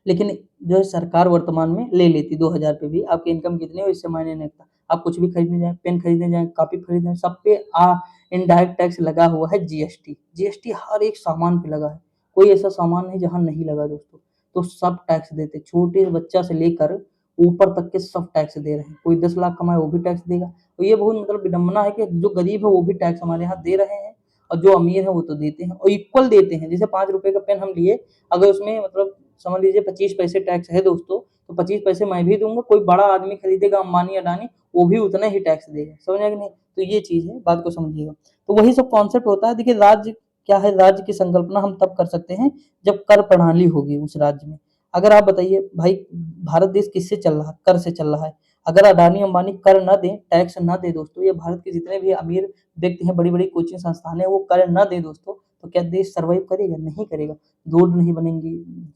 लेकिन जो है सरकार वर्तमान में ले लेती 2,000 पे भी, आपकी इनकम कितनी हो इससे मायने नहीं रखता। आप कुछ भी खरीदने जाए, पेन खरीदने जाए, कॉपी खरीदने जाए, सब पे इनडायरेक्ट टैक्स लगा हुआ है, जीएसटी। जीएसटी हर एक सामान पे लगा है, कोई ऐसा सामान नहीं जहां नहीं लगा दोस्तों। तो सब टैक्स देते, छोटे बच्चा से लेकर ऊपर तक के सब टैक्स दे रहे हैं। कोई 10 लाख कमाए वो भी टैक्स देगा। तो ये बहुत मतलब विडंबना है कि जो गरीब है वो भी टैक्स हमारे यहाँ दे रहे हैं, और जो अमीर है वो तो देते हैं, और इक्वल देते हैं। जैसे 5 रुपए का पेन हम लिए, अगर उसमें मतलब समझ लीजिए 25 पैसे टैक्स है दोस्तों, तो 25 पैसे मैं भी दूंगा, कोई बड़ा आदमी खरीदेगा अंबानी अडानी, वो भी उतना ही टैक्स देगा, समझ कि नहीं। तो ये चीज है, बात को समझिएगा। तो वही सब कॉन्सेप्ट होता है। देखिए राज्य क्या है, राज्य की संकल्पना हम तब कर सकते हैं जब कर प्रणाली होगी उस राज्य में। अगर आप बताइए भाई, भारत देश किससे चल रहा है, कर से चल रहा है। अगर अडानी अंबानी कर न दे, टैक्स न दे दोस्तों, ये भारत के जितने भी अमीर व्यक्ति हैं, बड़ी बड़ी कोचिंग संस्थान है, वो कर न दे दोस्तों, तो क्या देश सर्वाइव करेगा, नहीं करेगा। रोड नहीं बनेंगी,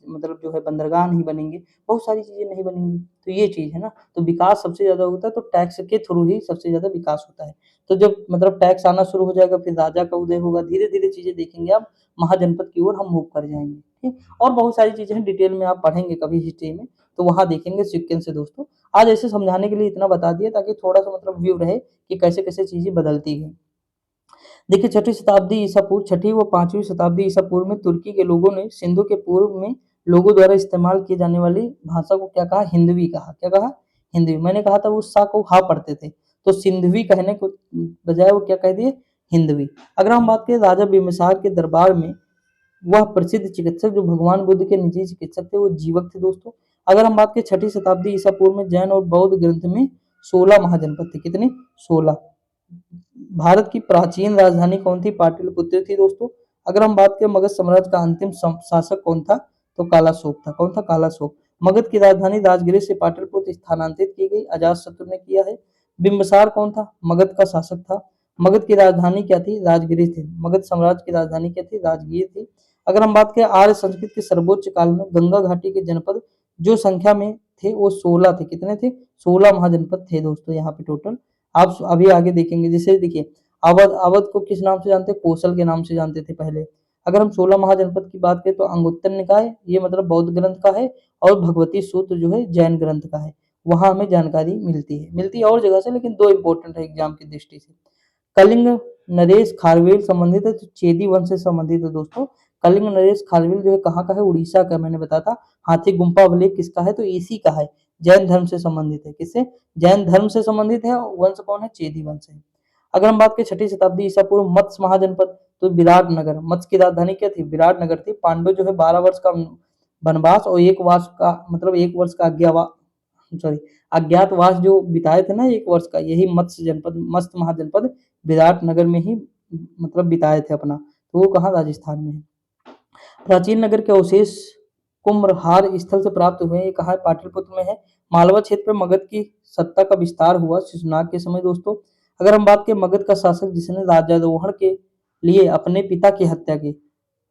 मतलब जो है बंदरगाह नहीं बनेंगे, बहुत सारी चीजें नहीं बनेंगी। तो ये चीज है ना। तो विकास सबसे ज्यादा होता है तो टैक्स के थ्रू ही सबसे ज्यादा विकास होता है। तो जब मतलब टैक्स आना शुरू हो जाएगा, फिर राजा का उदय होगा, धीरे धीरे चीजें देखेंगे आप, महाजनपद की ओर हम मूव कर जाएंगे। ठीक, और बहुत सारी चीजें हैं, डिटेल में आप पढ़ेंगे कभी हिस्ट्री में, तो वहां देखेंगे सीक्वेंस से दोस्तों। आज ऐसे समझाने के लिए इतना बता दिया ताकि थोड़ा सा मतलब व्यू रहे कि कैसे कैसे चीजें बदलती गई। देखिए छठी शताब्दी ईसा पूर्व, छठी व 5वीं शताब्दी ईसा पूर्व में तुर्की के लोगों ने सिंधु के पूर्व में लोगों द्वारा इस्तेमाल किए जाने वाली भाषा को क्या कहा, हिंदवी कहा। क्या कहा, हिंदवी। मैंने कहा था वो सा को हा पढ़ते थे, तो सिंधवी कहने को बजाय वो क्या कह दिए, हिंदवी। अगर हम बात करें राजा बिम्बिसार के दरबार में, वह प्रसिद्ध चिकित्सक जो भगवान बुद्ध के निजी चिकित्सक थे वो जीवक थे दोस्तों। अगर हम बात करें छठी शताब्दी ईसा पूर्व में जैन और बौद्ध ग्रंथ में 16 महाजनपद थे। कितने, 16। भारत की प्राचीन राजधानी कौन थी, पाटलिपुत्र थी दोस्तों। अगर हम बात करें मगध साम्राज्य का अंतिम शासक कौन था, तो कालाशोक था। कौन था, कालाशोक। मगध की राजधानी राजगृह से पाटलिपुत्र स्थानांतरित की गई, अजातशत्रु ने किया है। बिंबिसार कौन था, मगध का शासक था। मगध की राजधानी क्या थी, राजगृह थी। मगध साम्राज्य की राजधानी क्या थी, राजगीर थी। अगर हम बात करें आर्य संस्कृत के सर्वोच्च काल में गंगा घाटी के जनपद जो संख्या में थे वो 16 थे। कितने थे, 16 महाजनपद थे दोस्तों यहाँ पे टोटल। आप अभी आगे देखेंगे, जैसे देखिए अवध, अवध को किस नाम से जानते हैं, कौशल के नाम से जानते थे पहले। अगर हम 16 महाजनपद की बात करें तो अंगुत्तर निकाय ये मतलब बौद्ध ग्रंथ का है, और भगवती सूत्र जो है जैन ग्रंथ का है। वहां हमें जानकारी मिलती है और जगह से, लेकिन दो इंपॉर्टेंट है एग्जाम की दृष्टि से। कलिंग नरेश खारवेल संबंधित है, तो चेदी वंश से संबंधित है दोस्तों। कलिंग नरेश खारवेल जो है कहाँ का है, उड़ीसा का, मैंने बताया था। हाथी गुम्फा अभिलेख किसका है, तो इसी का है, जैन धर्म से संबंधित है। किससे, जैन धर्म से संबंधित है। वंश कौन है, चेदी वंश है। अगर हम बात करें छठी शताब्दी ईसा पूर्व मत्स्य महाजनपद, तो विराट नगर। मत्स्य की राजधानी क्या थी, विराट नगर थी। पांडव जो है 12 वर्ष का वनवास और 1 वर्ष का मतलब 1 वर्ष का अज्ञातवास जो बिताए थे ना, 1 वर्ष का, यही मत्स्य महाजनपद विराट नगर में ही मतलब बिताए थे अपना। तो वो कहाँ, राजस्थान में है। प्राचीन नगर के अवशेष कुम्भहार स्थल से प्राप्त हुए, ये कहाँ है, पाटलिपुत्र में है। मालवा क्षेत्र में मगध की सत्ता का विस्तार हुआ शिशुनाग के समय दोस्तों। अगर हम बात करें मगध का शासक जिसने राज्यारोहण के लिए अपने पिता की हत्या की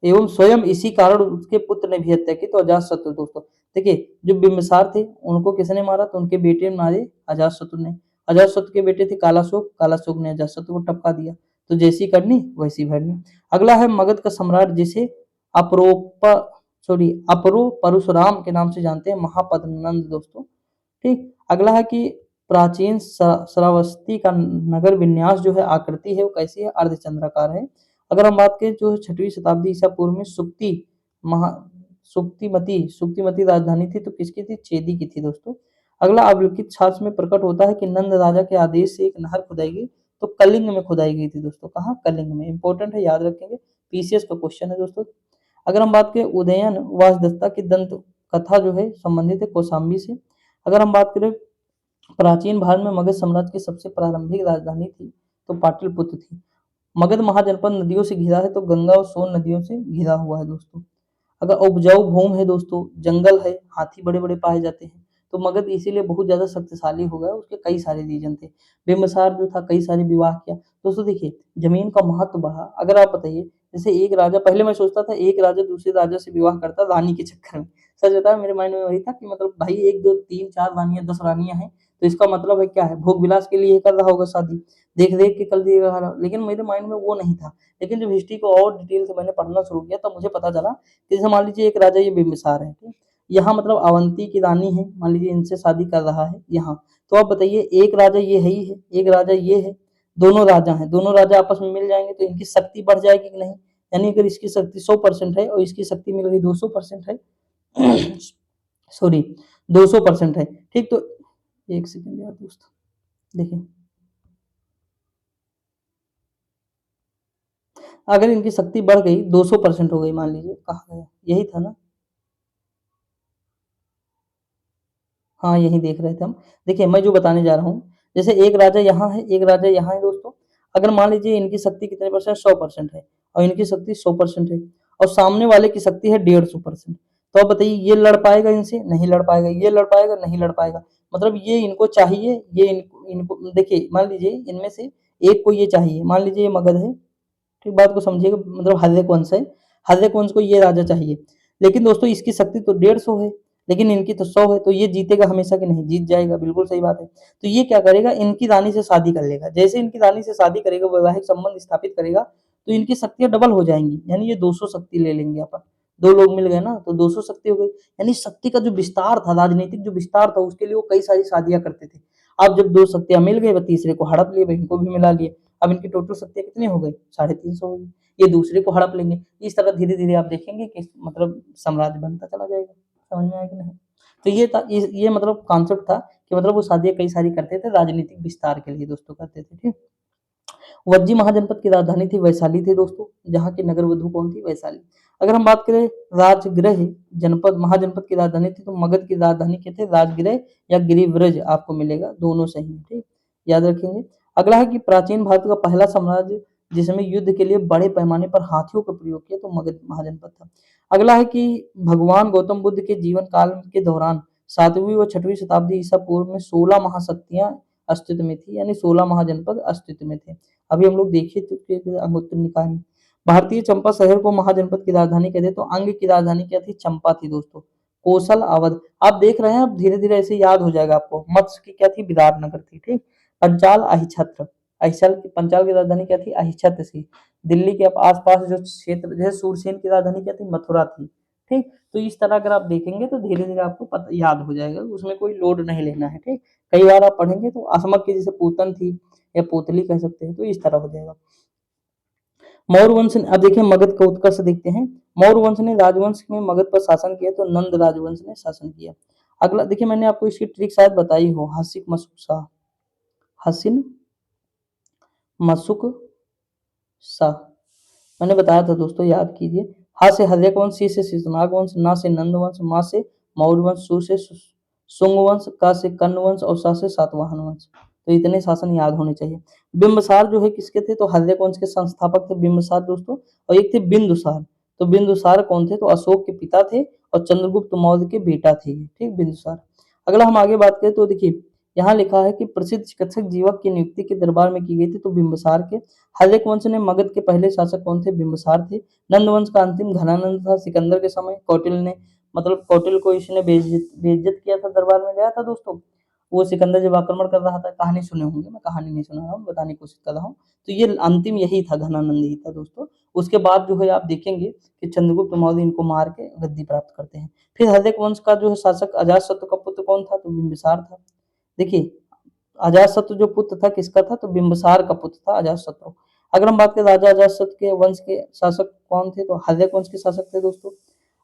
एवं स्वयं इसी कारण उसके पुत्र ने भी हत्या की, तो अजातशत्रु दोस्तों। देखिए जो बिंबिसार थे उनको किसने मारा, तो उनके बेटे ने मारे, अजातशत्रु ने। अजातशत्रु के बेटे थे कालाशोक, कालाशोक ने अजातशत्रु को टपका दिया। तो जैसी करनी वैसी भरनी। अगला है मगध का सम्राट जिसे अप्रोप अपरो परशुराम के नाम से जानते हैं, महापद्मनंद दोस्तों। ठीक, अगला है कि प्राचीन श्रावस्ती का नगर विन्यास जो है, आकृति है वो कैसी है, अर्धचंद्राकार है। अगर हम बात करें जो 6वीं शताब्दी ईसा पूर्व में महा सुक्तिमती राजधानी थी, तो किसकी थी, चेदी की थी दोस्तों। अगला अवलोकित शास्त्र में प्रकट होता है कि नंद राजा के आदेश से एक नहर खुदाई गई, तो कलिंग में खुदाई गई थी दोस्तों। कहाँ, कलिंग में। इंपॉर्टेंट है, याद रखेंगे, पीसीएस का क्वेश्चन है दोस्तों। अगर हम बात करें उदयन वासदत्ता की दंत कथा जो है संबंधित है कौशाम्बी से। अगर हम बात करें प्राचीन भारत में मगध साम्राज्य की सबसे प्रारंभिक राजधानी थी तो पाटलिपुत्र थी। मगध महाजनपद नदियों से घिरा है तो गंगा और सोन नदियों से घिरा हुआ है दोस्तों। अगर उपजाऊ भूमि है दोस्तों, जंगल है, हाथी बड़े-बड़े पाए जाते हैं, तो मगध इसीलिए बहुत ज़्यादा शक्तिशाली हो गया, उसके कई सारे रीज़न थे। बिम्बिसार जो था कई सारे विवाह किया। दोस्तों देखिए, ज़मीन का महत्व बढ़ा। अगर आप बताइए, जैसे एक राजा, पहले मैं सोचता था एक राजा दूसरे राजा से विवाह करता रानी के चक्कर में। सच बताऊँ मेरे माइंड में वही था कि मतलब भाई 1, 2, 3, 4 रानियाँ, 10 रानियाँ हैं, तो इसका मतलब है क्या है? भोग विलास के लिए कर रहा होगा शादी, देख-देख के कर दिएगा। लेकिन मेरे माइंड में वो नहीं था। लेकिन जब हिस्ट्री को और डिटेल से मैंने पढ़ना शुरू किया, तब मुझे पता चला जैसे मान लीजिए एक राजा ये बिम्बिसार है, ठीक? यहाँ मतलब अवंती की रानी है, मान लीजिए इनसे शादी कर रहा है यहाँ। तो आप बताइए एक राजा ये है ही है, एक राजा ये है, दोनों राजा हैं, दोनों राजा आपस में मिल जाएँगे तो इनकी शक्ति बढ़ जाएगी कि नहीं? यानी अगर इसकी शक्ति 100% है और इसकी शक्ति मिल गई 200% है, सॉरी 200% है, ठीक? तो 1 सेकंड यार दोस्त, देखिए अगर इनकी शक्ति बढ़ गई 200% हो गई मान लीजिए, कहाँ गया? यही था ना? हाँ, यही देख रहे थे हम। देखिए, मैं जो बताने जा रहा हूँ, जैसे एक राजा यहाँ है, एक राजा यहाँ है दोस्तों। अगर मान लीजिए इनकी शक्ति कितने परसेंट 100% है और इनकी शक्ति 100% है और सामने वाले की शक्ति है 150%। तो आप बताइए ये लड़ पाएगा इनसे? नहीं लड़ पाएगा। ये लड़ पाएगा? नहीं लड़ पाएगा। मतलब ये इनको चाहिए, ये इनको इनको देखिए मान लीजिए इनमें से एक को ये चाहिए, मान लीजिए ये मगध है, ठीक बात को समझिएगा मतलब हर्यक वंश है, हर्यक वंश को ये राजा चाहिए। लेकिन दोस्तों इसकी शक्ति तो 150 है, लेकिन इनकी तो 100 है, तो ये जीतेगा हमेशा कि नहीं? जीत जाएगा, बिल्कुल सही बात है। तो ये क्या करेगा इनकी रानी से शादी कर लेगा। जैसे इनकी रानी से शादी करेगा, वैवाहिक संबंध स्थापित करेगा, तो इनकी शक्तियाँ डबल हो जाएँगी, यानी ये 200 शक्ति ले लेंगे अपन। 2 लोग मिल गए ना, तो 200 शक्ति हो गई। यानी शक्ति का जो विस्तार था, राजनीतिक जो विस्तार था, उसके लिए वो कई सारी शादियाँ करते थे। अब जब 2 शक्तियाँ मिल गई, वह तीसरे को हड़प लिए, वह इनको भी मिला लिए। अब इनकी टोटल शक्तियाँ कितनी हो गई? 350 हो गई। ये दूसरे को हड़प लेंगे। इस तरह धीरे-धीरे आप देखेंगे कि मतलब साम्राज्य बनता चला जाएगा। समझ में आया कि नहीं? तो ये था ये मतलब कॉन्सेप्ट था कि मतलब वो शादियाँ कई सारी करते थे, राजनीतिक विस्तार के लिए दोस्तों करते थे, ठीक? वज्जी महाजनपद की राजधानी थी वैशाली थी दोस्तों, जहाँ की नगर वधु कौन थी? वैशाली। अगर हम बात करें राजगृह जनपद महाजनपद की राजधानी थी तो मगध की राजधानी क्या थी? राजगृह या गिरिव्रज आपको मिलेगा, दोनों सही है, ठीक? याद रखेंगे। अगला है कि प्राचीन भारत का पहला साम्राज्य जिसमें युद्ध के लिए बड़े पैमाने पर हाथियों का प्रयोग किया तो मगध महाजनपद था। अगला है कि भगवान गौतम बुद्ध के जीवन काल के दौरान 7वीं व 6वीं शताब्दी ईसा पूर्व में 16 महाशक्तियां अस्तित्व में थी, यानी 16 महाजनपद अस्तित्व में थे। अभी हम लोग देख ही चुके थे अंगुत्तर निकाय में। भारतीय चंपा शहर को महाजनपद की राजधानी कहते हैं तो अंग की राजधानी क्या थी? चंपा थी दोस्तों। कौशल अवध आप देख रहे हैं, अब धीरे धीरे ऐसे याद हो जाएगा आपको। मत्स्य की क्या थी? विराटनगर थी, ठीक। पंचाल अहिछत्र, पंचाल की राजधानी क्या थी? अहिछत्र थी। दिल्ली के आसपास जो क्षेत्र जैसे सूरसेन की राजधानी क्या थी? मथुरा थी, ठीक। तो इस तरह अगर आप देखेंगे तो धीरे धीरे आपको पता याद हो जाएगा, उसमें कोई लोड नहीं लेना है, ठीक। कई बार आप पढ़ेंगे तो असमक की जैसे पूतन थी या पोतली कह सकते हैं, तो इस तरह हो जाएगा। मौर्य वंश ने, अब देखिए मगध का उत्कर्ष देखते हैं। मौर्य वंश ने राजवंश में मगध पर शासन किया तो नंद राजवंश ने शासन किया। अगला देखिए मैंने आपको इसकी ट्रिक शायद बताई हो, हसिक मसुक शाह, हसिन मसुक शाह मैंने बताया था दोस्तों, याद कीजिए। हा से हर्यक वंश, सी से शीशनाग वंश, ना से नंद वंश, मा से मौर्य वंश, सु से शुंग वंश, का से कर्ण वंश और सा से सातवाहन वंश। तो इतने शासन याद होने चाहिए। बिंबसार जो है किसके थे? तो हर्यक वंश के संस्थापक थे बिंबसार दोस्तों। और एक थे बिंदुसार। तो बिंदुसार कौन थे? तो अशोक के पिता थे और चंद्रगुप्त मौर्य के बेटा थे, ठीक बिंदुसार। अगला हम आगे बात करें तो देखिए यहाँ लिखा है कि प्रसिद्ध चिकित्सक जीवक की नियुक्ति के दरबार में की गई थी तो बिंबसार के। हर्यक वंश ने मगध के पहले शासक कौन थे? बिंबिसार थे। नंद वंश का अंतिम घनानंद था सिकंदर के समय। कौटिल्य ने मतलब कौटिल्य को इसने बेइज्जत किया था, दरबार में गया था दोस्तों। वो सिकंदर जब आक्रमण कर रहा था, कहानी सुने होंगे, मैं कहानी नहीं सुना रहा हूँ, बताने की कोशिश कर रहा हूँ। तो ये अंतिम यही था, घनानंद ही था दोस्तों। उसके बाद जो है आप देखेंगे कि चंद्रगुप्त मौर्य इनको मार के गद्दी प्राप्त करते हैं। फिर हर्यक वंश का जो है शासक अजातशत्रु का पुत्र कौन था? तो बिंबिसार था। देखिए अजातशत्रु जो पुत्र था किसका था? तो बिंबिसार का पुत्र था अजातशत्रु। अगर हम बात करें राजा अजातशत्रु के वंश के शासक कौन थे? तो हर्यक वंश के शासक थे दोस्तों।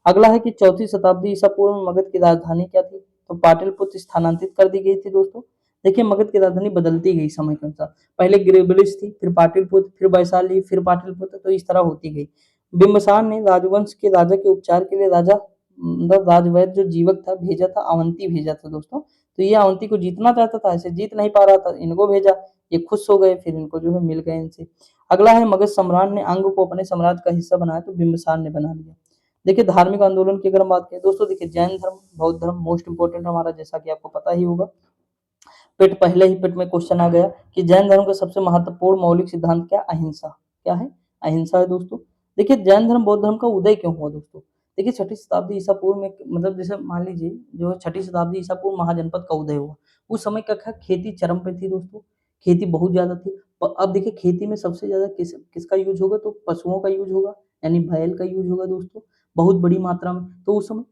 अगला है कि 4वीं शताब्दी ईसा पूर्व में मगध की राजधानी क्या थी? तो पाटलिपुत्र स्थानांतरित कर दी गई थी दोस्तों। देखिए मगध की राजधानी बदलती गई समय के अनुसार। पहले गिरिबिलिस थी, फिर पाटलिपुत्र, फिर वैशाली, फिर पाटलिपुत्र, तो इस तरह होती गई। बिंबिसार ने राजवंश के राजा के उपचार के लिए राजा मतलब राजवैद्य जो जीवक था भेजा था, अवंती भेजा था दोस्तों। तो ये अवंती को जीतना चाहता था, ऐसे जीत नहीं पा रहा था, इनको भेजा, ये खुश हो गए, फिर इनको जो है मिल गए इनसे। अगला है मगध सम्राट ने अंग को अपने साम्राज्य का हिस्सा बनाया तो बिंबिसार ने बना लिया। देखिए धार्मिक आंदोलन की अगर हम बात करें दोस्तों, देखिए जैन धर्म, बौद्ध धर्म मोस्ट इंपोर्टेंट हमारा, जैसा कि आपको पता ही होगा। पिट पहले ही पिट में क्वेश्चन आ गया कि जैन धर्म का सबसे महत्वपूर्ण मौलिक सिद्धांत क्या? अहिंसा। क्या है? अहिंसा है दोस्तों। देखिए जैन धर्म बौद्ध धर्म का उदय क्यों हुआ दोस्तों? देखिए छठी शताब्दी ईसा पूर्व में, मतलब जैसे मान लीजिए जो है छठी शताब्दी ईसा पूर्व महाजनपद का उदय हुआ। उस समय क्या था, खेती चरम पे थी दोस्तों, खेती बहुत ज्यादा थी। अब देखिए खेती में सबसे ज्यादा किसका यूज होगा? तो पशुओं का यूज होगा, यानी बैल का यूज होगा दोस्तों, बहुत बड़ी मात्रा में। तो उस समय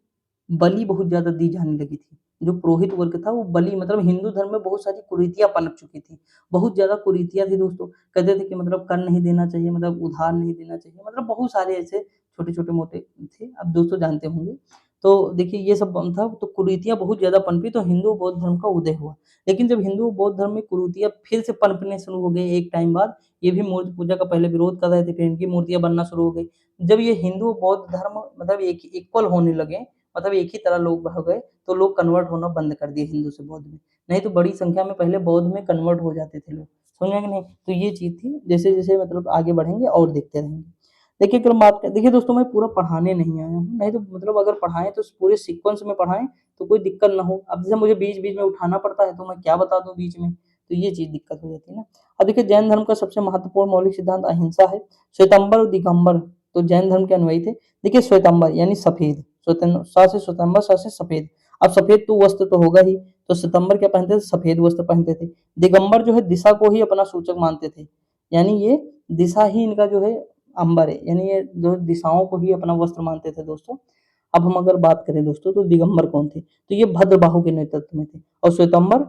बलि बहुत ज़्यादा दी जाने लगी थी। जो पुरोहित वर्ग था वो बलि, मतलब हिंदू धर्म में बहुत सारी कुरीतियाँ पनप चुकी थी। बहुत ज़्यादा कुरीतियाँ थी दोस्तों। कहते थे कि मतलब कर नहीं देना चाहिए, मतलब उधार नहीं देना चाहिए, मतलब बहुत सारे ऐसे छोटे-छोटे मोटे थे, अब दोस्तों जानते होंगे। तो देखिए ये सब था, तो कुरीतियाँ बहुत ज़्यादा पनपी, तो हिंदू बौद्ध धर्म का उदय हुआ। लेकिन जब हिंदू बौद्ध धर्म में कुरीतियाँ फिर से पनपने शुरू हो गई एक टाइम बाद, ये भी मूर्ति पूजा का पहले विरोध कर रहे थे, फिर इनकी मूर्तियाँ बनना शुरू हो गई। जब ये हिंदू बौद्ध धर्म मतलब एक इक्वल होने लगे, मतलब एक ही तरह लोग हो गए, तो लोग कन्वर्ट होना बंद कर दिए हिंदू से बौद्ध में। नहीं तो बड़ी संख्या में पहले बौद्ध में कन्वर्ट हो जाते थे लोग, समझ में कि नहीं? तो ये चीज़ थी, जैसे-जैसे मतलब आगे बढ़ेंगे और देखते रहेंगे। देखिए अगर हम बात करें, देखिए दोस्तों मैं पूरा पढ़ाने नहीं आया हूँ, नहीं तो मतलब अगर पढ़ाएँ तो पूरे सीक्वेंस में पढ़ाएँ तो कोई दिक्कत ना हो। अब जैसे मुझे बीच-बीच में उठाना पड़ता है तो मैं क्या बता दूँ बीच में, तो ये चीज़ दिक्कत हो जाती है ना। अब देखिए जैन धर्म का सबसे महत्वपूर्ण मौलिक सिद्धांत अहिंसा है। श्वेतांबर और दिगंबर तो जैन धर्म के अनुयायी थे। देखिए श्वेतांबर यानी सफेद, स से श्वेतांबर, स से सफेद। अब सफेद तो वस्त्र तो होगा ही, तो श्वेतांबर क्या पहनते थे? सफेद वस्त्र पहनते थे। दिगंबर जो है दिशा को ही अपना सूचक मानते थे, यानी ये दिशा ही इनका जो है अंबर है, यानी ये जो दिशाओं को ही अपना वस्त्र मानते थे दोस्तों। अब हम अगर बात करें दोस्तों तो दिगंबर कौन थे? तो ये भद्रबाहु के नेतृत्व में थे, और श्वेतांबर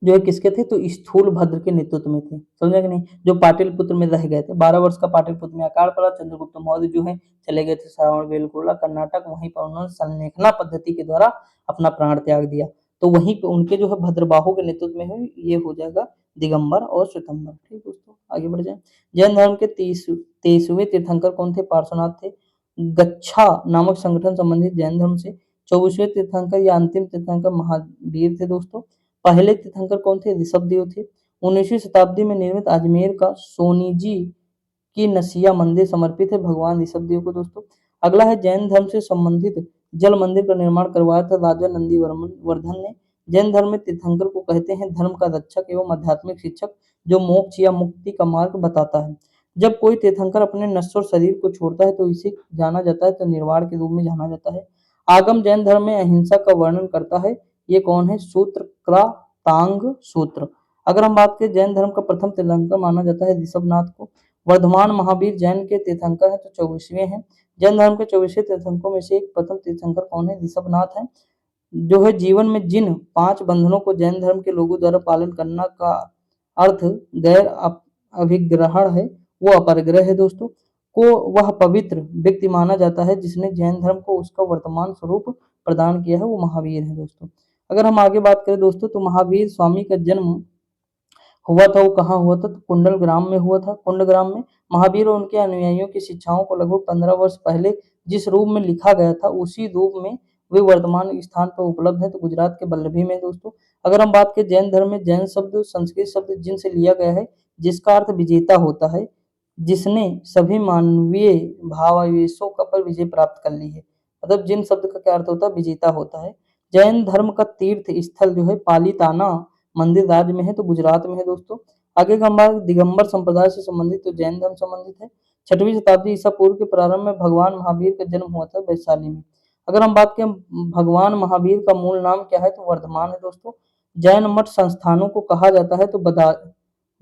जो है किसके थे? तो स्थूलभद्र के नेतृत्व में थे, समझे कि नहीं? जो पाटलिपुत्र में रह गए थे, 12 वर्ष का पाटलिपुत्र में अकाल पड़ा, चंद्रगुप्त मौर्य जो है चले गए थे श्रवणबेलगोला कर्नाटक, वहीं पर उन्होंने संलेखना पद्धति के द्वारा अपना प्राण त्याग दिया। तो वहीं पे उनके जो है भद्रबाहु के नेतृत्व में है, ये हो जाएगा दिगंबर और श्वेतंबर। ठीक दोस्तों, आगे बढ़ जाए। जैन धर्म के 23वें तीर्थंकर कौन थे? पार्श्वनाथ थे। गच्छा नामक संगठन संबंधित जैन धर्म से। 24वें तीर्थंकर या अंतिम तीर्थंकर महावीर थे दोस्तों। पहले तीर्थंकर कौन थे? ऋषभदेव थे। 19वीं शताब्दी में निर्मित अजमेर का सोनीजी की नसिया मंदिर समर्पित है भगवान ऋषभदेव को दोस्तों। अगला है जैन धर्म से संबंधित जल मंदिर का निर्माण करवाया था राजा नंदी वर्धन ने। जैन धर्म में तीर्थंकर को कहते हैं धर्म का रक्षक एवं आध्यात्मिक शिक्षक, जो मोक्ष या मुक्ति का मार्ग बताता है। जब कोई तीर्थंकर अपने नश्वर शरीर को छोड़ता है तो इसे जाना जाता है, तो निर्वाण के रूप में जाना जाता है। आगम जैन धर्म में अहिंसा का वर्णन करता है। ये कौन है? सूत्रकृतांग सूत्र। अगर हम बात करें जैन धर्म का प्रथम तीर्थंकर माना जाता है ऋषभनाथ को। वर्धमान महावीर जैन के तीर्थंकर हैं, तो 24वें हैं। जैन धर्म के 24वें तीर्थंकरों में से एक प्रथम तीर्थंकर कौन है? ऋषभनाथ है। जो है जीवन में जिन 5 बंधनों को जैन धर्म के लोगों द्वारा पालन करना का अर्थ गैर अभिग्रहण है, वो अपरिग्रह है दोस्तों। को वह पवित्र व्यक्ति माना जाता है जिसने जैन धर्म को उसका वर्तमान स्वरूप प्रदान किया है, वो महावीर है दोस्तों। अगर हम आगे बात करें दोस्तों, तो महावीर स्वामी का जन्म हुआ था, वो कहाँ हुआ था? तो कुंडलग्राम में हुआ था। कुंडग्राम में महावीर और उनके अनुयायियों की शिक्षाओं को लगभग 15 वर्ष पहले जिस रूप में लिखा गया था, उसी रूप में वे वर्तमान स्थान पर उपलब्ध है, तो गुजरात के वल्लभी में दोस्तों। अगर हम बात करें जैन धर्म में, जैन शब्द संस्कृत शब्द जिन से लिया गया है, जिसका अर्थ विजेता होता है, जिसने सभी मानवीय भावावेशों का पर विजय प्राप्त कर ली है। मतलब जिन शब्द का क्या अर्थ होता है? विजेता होता है। जैन धर्म का तीर्थ स्थल जो है पालीताना मंदिर राज्य में है, तो गुजरात में है दोस्तों। आगे का हमारा दिगंबर संप्रदाय से संबंधित, तो जैन धर्म संबंधित है। 6वीं शताब्दी ईसा पूर्व के प्रारंभ में भगवान महावीर का जन्म हुआ था वैशाली में। अगर हम बात करें भगवान महावीर का मूल नाम क्या है? तो वर्धमान है दोस्तों। जैन मठ संस्थानों को कहा जाता है तो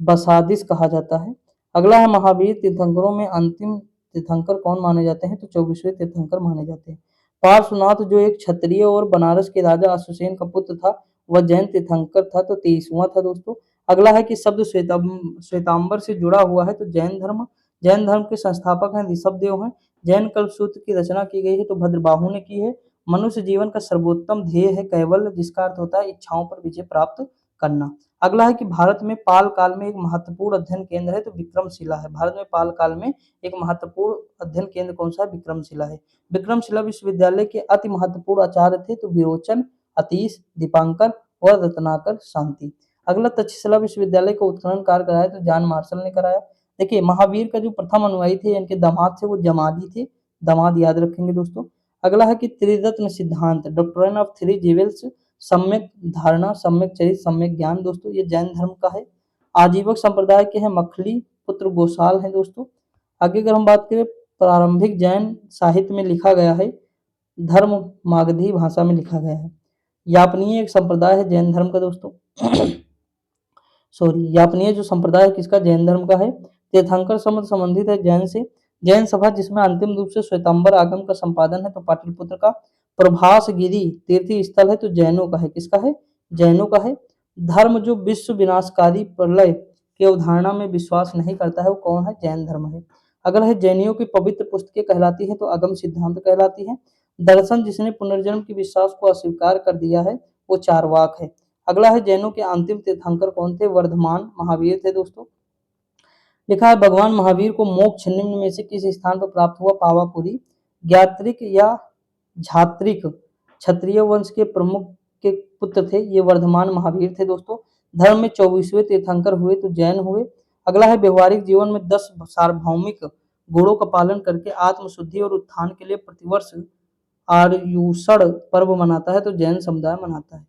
बसादिस कहा जाता है। अगला है महावीर तीर्थंकरों में अंतिम तीर्थंकर कौन माने जाते हैं? तो 24वें तीर्थंकर माने जाते हैं। पार्श्वनाथ जो एक क्षत्रिय और बनारस के राजा अश्वसेन का पुत्र था, वह जैन तीर्थंकर था, तो 23वां था दोस्तों। अगला है कि शब्द श्वेतांबर से जुड़ा हुआ है, तो जैन धर्म के संस्थापक हैं ऋषभदेव हैं। जैन कल्पसूत्र की रचना की गई है, तो भद्रबाहु ने की है। मनुष्य जीवन का सर्वोत्तम ध्येय है कैवल्य, जिसका अर्थ होता है इच्छाओं पर विजय प्राप्त करना। अगला है कि भारत में पाल काल में एक महत्वपूर्ण अध्ययन केंद्र है, तो विक्रमशिला है। भारत में पाल काल में एक महत्वपूर्ण अध्ययन केंद्र कौन सा है? विक्रमशिला है। विक्रमशिला विश्वविद्यालय के अति महत्वपूर्ण आचार्य थे, तो विरोचन अतीश, दीपांकर और रत्नाकर शांति। अगला तक्षशिला विश्वविद्यालय का उत्खनन कार्य कराया तो जॉन मार्शल ने कराया। देखिए महावीर का जो प्रथम अनुयायी थे इनके दामाद थे वो जमाली थे, दामाद याद रखेंगे दोस्तों। अगला है कि त्रिरत्न सिद्धांत, डॉक्ट्रिन ऑफ थ्री जेवल्स, सम्यक धारणा, सम्यक चरित्र, सम्यक ज्ञान दोस्तों, ये जैन धर्म का है। आजीवक संप्रदाय के हैं मखली पुत्र गोसाल हैं दोस्तों। आगे अगर हम बात करें प्रारंभिक जैन साहित्य में लिखा गया है, धर्म मागधी भाषा में लिखा गया है। यापनीय एक संप्रदाय है जैन धर्म का दोस्तों। सॉरी, यापनीय जो संप्रदाय है किसका, जैन धर्म का है। तीर्थंकर संबंध संबंधित है जैन से। जैन सभा जिसमें अंतिम रूप से श्वेतांबर आगम का संपादन है तो पाटलिपुत्र का। प्रभास गिरी तीर्थी स्थल है तो जैनों का है, किसका है, जैनों का है। धर्म जो विश्व विनाशकारी प्रलय की अवधारणा में विश्वास नहीं करता है वो कौन है, जैन धर्म है। अगला है जैनियों की पवित्र पुस्तकें कहलाती है तो अगम सिद्धांत कहलाती है। दर्शन जिसने पुनर्जन्म के विश्वास को अस्वीकार कर दिया है वो चारवाक है। अगला है जैनों के अंतिम तीर्थंकर कौन थे, वर्धमान महावीर थे दोस्तों। लिखा है भगवान महावीर को मोक्ष निम्न में से किस स्थान पर प्राप्त हुआ, पावापुरी। ज्ञात्रिक या झात्रिक क्षत्रिय वंश के प्रमुख के पुत्र थे, ये वर्धमान महावीर थे दोस्तों। धर्म में 24वें तीर्थंकर हुए तो जैन हुए। अगला है व्यवहारिक जीवन में 10 सार्वभौमिक गुणों का पालन करके आत्मशुद्धि और उत्थान के लिए प्रतिवर्ष आर्युषण पर्व मनाता है तो जैन समुदाय मनाता है।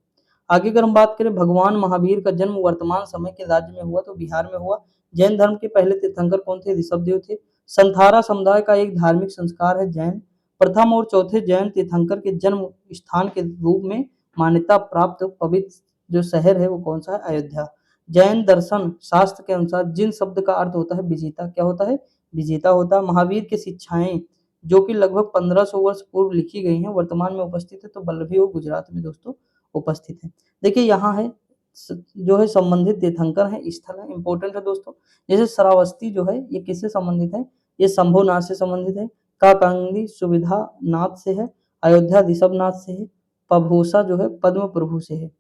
आगे अगर हम बात करें भगवान महावीर का जन्म वर्तमान समय के राज्य में हुआ तो बिहार में हुआ। जैन धर्म के पहले तीर्थंकर कौन थे, ऋषभदेव थे। संथारा समुदाय का एक धार्मिक संस्कार है जैन। प्रथम और चौथे जैन तीर्थंकर के जन्म स्थान के रूप में मान्यता प्राप्त पवित्र जो शहर है वो कौन सा है, अयोध्या। जैन दर्शन शास्त्र के अनुसार जिन शब्द का अर्थ होता है विजेता, क्या होता है, विजेता होता है। महावीर की शिक्षाएं जो कि लगभग 1500 वर्ष पूर्व लिखी गई हैं वर्तमान में उपस्थित है तो बल्लभी वो गुजरात में दोस्तों उपस्थित है। देखिए यहाँ है जो है संबंधित तीर्थंकर है, स्थल है, इंपॉर्टेंट है दोस्तों। जैसे श्रावस्ती जो है ये किससे संबंधित है, ये शंभुनाथ से संबंधित है। काकंदी सुविधा नाथ से है। अयोध्या ऋषभनाथ से है। पभूसा जो है पद्म प्रभु से है।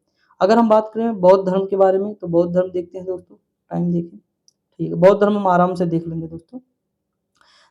अगर हम बात करें बौद्ध धर्म के बारे में तो बौद्ध धर्म देखते हैं दोस्तों, टाइम देखें, ठीक है, बौद्ध धर्म हम आराम से देख लेंगे दोस्तों।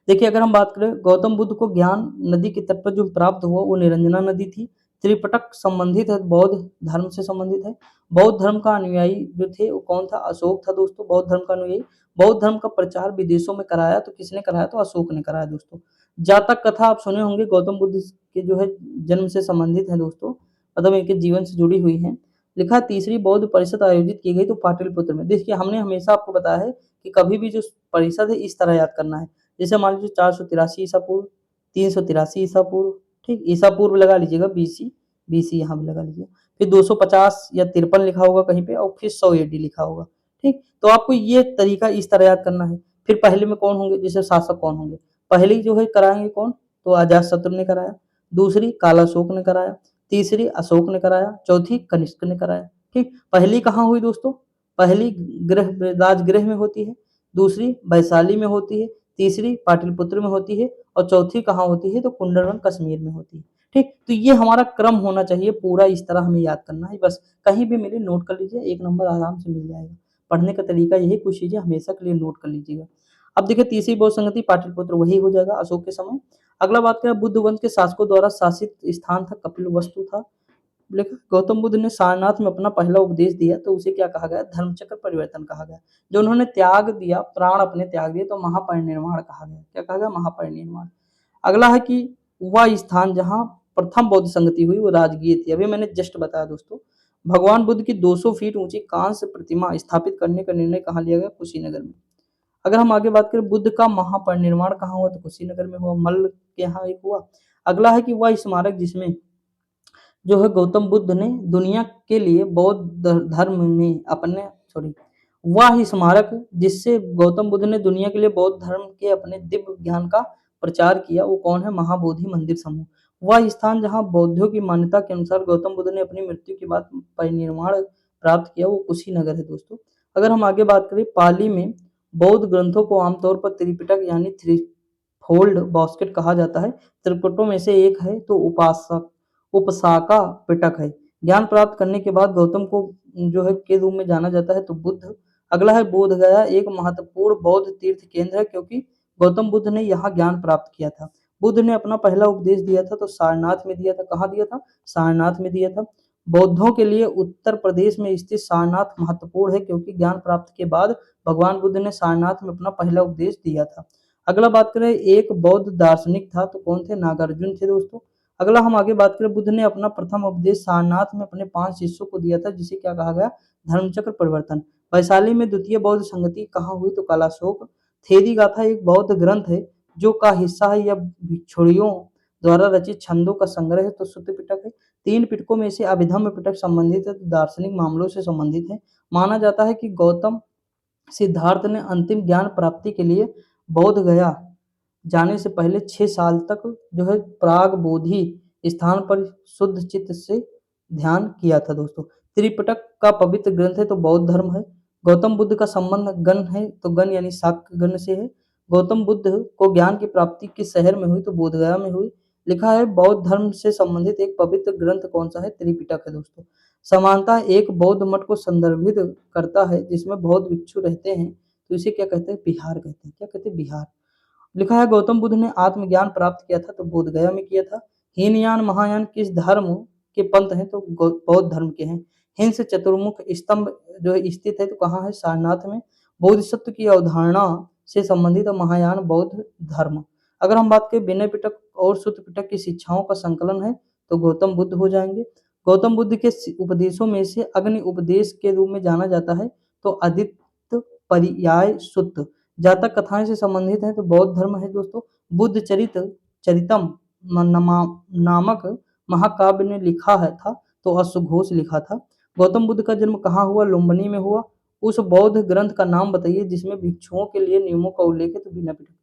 देखिए अगर हम बात करें गौतम बुद्ध को ज्ञान नदी के तट पर जो प्राप्त हुआ वो निरंजना नदी थी। त्रिपिटक संबंधित है, बौद्ध धर्म से संबंधित है। बौद्ध धर्म का अनुयायी जो थे वो कौन था, अशोक था दोस्तों, बौद्ध धर्म का अनुयायी। बौद्ध धर्म का प्रचार विदेशों में कराया तो किसने कराया, तो अशोक ने कराया दोस्तों। जातक कथा आप सुने होंगे, गौतम बुद्ध के जो है जन्म से संबंधित है दोस्तों, मतलब इनके जीवन से जुड़ी हुई है। लिखा तीसरी बौद्ध परिषद आयोजित की गई तो पाटलिपुत्र में। देखिए हमने हमेशा आपको बताया है कि कभी भी जो परिषद है इस तरह याद करना है। जैसे मान लीजिए 483 ईसा पूर्व, 383 ईसा पूर्व, ठीक, ईसा पूर्व लगा लीजिएगा, बीसी बीसी यहाँ भी लगा लीजिए। फिर 250 या 53 लिखा होगा कहीं पे और फिर 100 एडी लिखा होगा, ठीक। तो आपको ये तरीका इस तरह याद करना है। फिर पहले में कौन होंगे, जैसे शासक कौन होंगे, पहली जो है कराएंगे कौन, तो अजातशत्रु ने कराया। दूसरी कालाशोक ने कराया। तीसरी अशोक ने कराया। चौथी कनिष्क ने कराया, ठीक। पहली कहाँ हुई दोस्तों, पहली गृह राजगृह में होती है। दूसरी वैशाली में होती है। तीसरी पाटलिपुत्र में होती है और चौथी कहाँ होती है, तो कुंडलवन कश्मीर में होती है, ठीक। तो ये हमारा क्रम होना चाहिए पूरा, इस तरह हमें याद करना है। बस कहीं भी मिले नोट कर लीजिए, 1 नंबर आराम से मिल जाएगा। पढ़ने का तरीका यही, कुछ चीजें हमेशा के लिए नोट कर लीजिएगा। अब देखिए तीसरी बौद्ध संगति पाटलिपुत्र वही हो जाएगा अशोक के समय। अगला बात करें बुद्ध वंश के शासकों द्वारा शासित स्थान था, कपिल वस्तु था। लेकिन गौतम बुद्ध ने सारनाथ में अपना पहला उपदेश दिया तो उसे क्या कहा गया, धर्मचक्र परिवर्तन कहा गया। जो उन्होंने त्याग दिया, प्राण अपने त्याग दिए तो महापरिनिर्वाण कहा गया। क्या कहा गया, महापरिनिर्वाण। अगला है कि वह स्थान जहां प्रथम बौद्ध संगति हुई वो राजगीर थी, अभी मैंने जस्ट बताया दोस्तों। भगवान बुद्ध की 200 फीट ऊंची कांस्य प्रतिमा स्थापित करने का निर्णय कहाँ लिया गया, कुशीनगर में। अगर हम आगे बात करें बुद्ध का महापरिनिर्वाण कहाँ हुआ, तो कुशीनगर में हुआ, मल्ल के यहाँ एक हुआ। अगला है कि वह स्मारक जिसमें जो है गौतम बुद्ध ने दुनिया के लिए बौद्ध धर्म में अपने सॉरी वह स्मारक जिससे गौतम बुद्ध ने दुनिया के लिए बौद्ध धर्म के अपने दिव्य ज्ञान का प्रचार किया वो कौन है, महाबोधि मंदिर समूह। वह स्थान जहाँ बौद्धों की मान्यता के अनुसार गौतम बुद्ध ने अपनी मृत्यु के बाद परिनिर्वाण प्राप्त किया वो कुशीनगर है दोस्तों। अगर हम आगे बात करें पाली में बौद्ध ग्रंथों को आमतौर पर त्रिपिटक यानी थ्री फोल्ड बास्केट कहा जाता है। त्रिपिटकों में से एक है तो उपासक उपसाका पिटक है। ज्ञान प्राप्त करने के बाद गौतम को जो है के रूप में जाना जाता है तो बुद्ध। अगला है बोध गया, एक महत्वपूर्ण बौद्ध तीर्थ केंद्र है क्योंकि गौतम बुद्ध ने यहाँ ज्ञान प्राप्त किया था। बुद्ध ने अपना पहला उपदेश दिया था तो सारनाथ में दिया था, कहाँ दिया था, सारनाथ में दिया था। बौद्धों के लिए उत्तर प्रदेश में स्थित सारनाथ महत्वपूर्ण है क्योंकि ज्ञान प्राप्ति के बाद भगवान बुद्ध ने सारनाथ में अपना पहला उपदेश दिया था। अगला बात करें, एक बौद्ध दार्शनिक था तो कौन थे? नागार्जुन थे दोस्तों। अगला हम आगे बात करें, बुद्ध ने अपना प्रथम उपदेश सारनाथ में अपने 5 शिष्यों को दिया था जिसे क्या कहा गया? धर्मचक्र परिवर्तन। वैशाली में द्वितीय बौद्ध संगति कहाँ हुई? तो कालाशोक। थेरी गाथा एक बौद्ध ग्रंथ है जो का हिस्सा है या भिक्षुणियों द्वारा रचित छंदों का संग्रह है तो सुत्त पिटक है। 3 पिटकों में से अभिधम्म पिटक संबंधित है तो दार्शनिक मामलों से संबंधित है। माना जाता है कि गौतम सिद्धार्थ ने अंतिम ज्ञान प्राप्ति के लिए बोध गया जाने से पहले 6 साल तक जो है प्राग बोधि स्थान पर शुद्ध चित्त से ध्यान किया था दोस्तों। त्रिपिटक का पवित्र ग्रंथ है तो बौद्ध धर्म है। गौतम बुद्ध का संबंध गण है तो गण यानी शाक्य गण से है। गौतम बुद्ध को ज्ञान की प्राप्ति किस शहर में हुई? तो बोधगया में हुई। लिखा है बौद्ध धर्म से संबंधित एक पवित्र ग्रंथ कौन सा है? त्रिपिटक है दोस्तों। समानता एक बौद्ध मठ को संदर्भित करता है जिसमें बौद्ध भिक्षु रहते हैं तो इसे क्या कहते हैं? बिहार कहते हैं। क्या कहते हैं? बिहार। लिखा है गौतम बुद्ध ने आत्मज्ञान प्राप्त किया था तो बोधगया में किया था। हीनयान महायान किस धर्म के पंथ हैं? तो बौद्ध धर्म के हैं। हिंस चतुर्मुख स्तंभ जो है स्थित है तो कहाँ है? सारनाथ में। बोधिसत्व की अवधारणा से संबंधित महायान बौद्ध धर्म। अगर हम बात करें विनय पिटक और सुत्त पिटक की शिक्षाओं का संकलन है तो गौतम बुद्ध हो जाएंगे। गौतम बुद्ध के उपदेशों में से अग्नि उपदेश के रूप में जाना जाता है तो आदित्य पर्याय सुत्त। जातक कथाएं से संबंधित है तो बौद्ध धर्म है दोस्तों। बुद्ध चरितम नामक महाकाव्य ने लिखा है था तो अश्वघोष लिखा था। गौतम बुद्ध का जन्म कहाँ हुआ? लुम्बिनी में हुआ। उस बौद्ध ग्रंथ का नाम बताइए जिसमें भिक्षुओं के लिए नियमों का उल्लेख है तो विनय पिटक।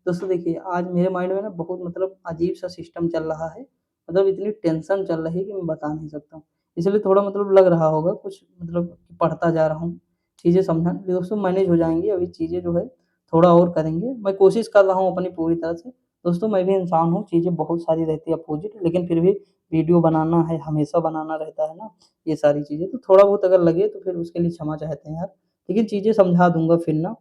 दोस्तों देखिए, आज मेरे माइंड में ना बहुत मतलब अजीब सा सिस्टम चल रहा है, मतलब इतनी टेंशन चल रही है कि मैं बता नहीं सकता हूँ। इसलिए थोड़ा मतलब लग रहा होगा कुछ मतलब पढ़ता जा रहा हूँ, चीज़ें समझा दोस्तों मैनेज हो जाएंगी। अभी चीज़ें जो है थोड़ा और करेंगे, मैं कोशिश कर रहा हूँ अपनी पूरी तरह से। दोस्तों मैं भी इंसान हूँ, चीज़ें बहुत सारी रहती है अपोजिट, लेकिन फिर भी वीडियो बनाना है, हमेशा बनाना रहता है ना, ये सारी चीज़ें तो थोड़ा बहुत अगर लगे तो फिर उसके लिए क्षमा चाहते हैं यार, लेकिन चीज़ें समझा दूंगा फिर ना,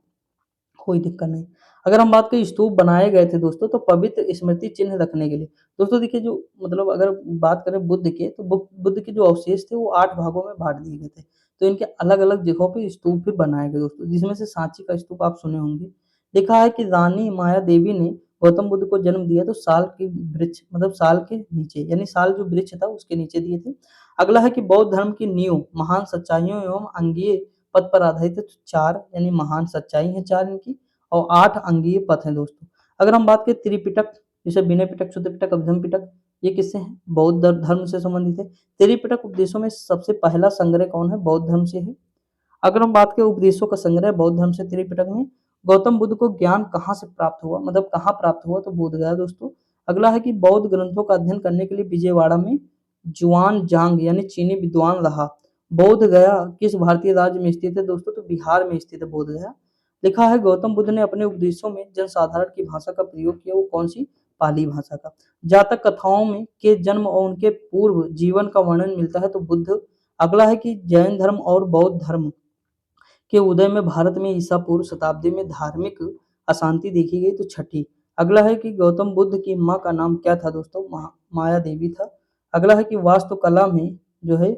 कोई दिक्कत नहीं। अगर हम बात करें स्तूप बनाए गए थे दोस्तों तो पवित्र स्मृति चिन्ह रखने के लिए। दोस्तों देखिए जो मतलब अगर बात करें बुद्ध के तो बुद्ध के जो अवशेष थे वो 8 भागों में बाँट दिए गए थे। तो इनके अलग-अलग जगहों पे स्तूप भी बनाए गए दोस्तों, जिसमें से सांची का स्तूप आप सुने होंगे। लिखा है कि रानी माया देवी ने गौतम बुद्ध को जन्म दिया तो साल के वृक्ष मतलब साल के नीचे, यानी साल जो वृक्ष था उसके नीचे दिए थे। अगला है कि बौद्ध धर्म की नींव महान सच्चाइयों एवं अंगीय पद पर आधारित है तो 4 यानी महान सच्चाई है 4 इनकी और 8 अंगीय पथ हैं दोस्तों। अगर हम बात करें त्रिपिटक, जैसे विनय पिटक, शुद्ध पिटक, अभिधम्म पिटक, ये किससे हैं? बौद्ध धर्म से संबंधित है। त्रिपिटक उपदेशों में सबसे पहला संग्रह कौन है? बौद्ध धर्म से है। अगर हम बात करें उपदेशों का संग्रह बौद्ध धर्म से त्रिपिटक में। गौतम बुद्ध को ज्ञान कहाँ से प्राप्त हुआ, मतलब कहाँ प्राप्त हुआ? तो बोधगया दोस्तों। अगला है कि बौद्ध ग्रंथों का अध्ययन करने के लिए विजयवाड़ा में जुआन जांग यानी चीनी विद्वान रहा। बोध गया किस भारतीय राज्य में स्थित है दोस्तों? तो बिहार में स्थित है बोध गया। लिखा है गौतम बुद्ध ने अपने उपदेशों में जनसाधारण की भाषा का प्रयोग किया, वो कौन सी? पाली भाषा का। जातक कथाओं में के जन्म और उनके पूर्व जीवन का वर्णन मिलता है तो बुद्ध। अगला है कि जैन धर्म और बौद्ध धर्म के उदय में भारत में ईसा पूर्व शताब्दी में धार्मिक अशांति देखी गई तो छठी। अगला है कि गौतम बुद्ध की माँ का नाम क्या था दोस्तों? माया देवी था। अगला है कि वास्तुकला में जो है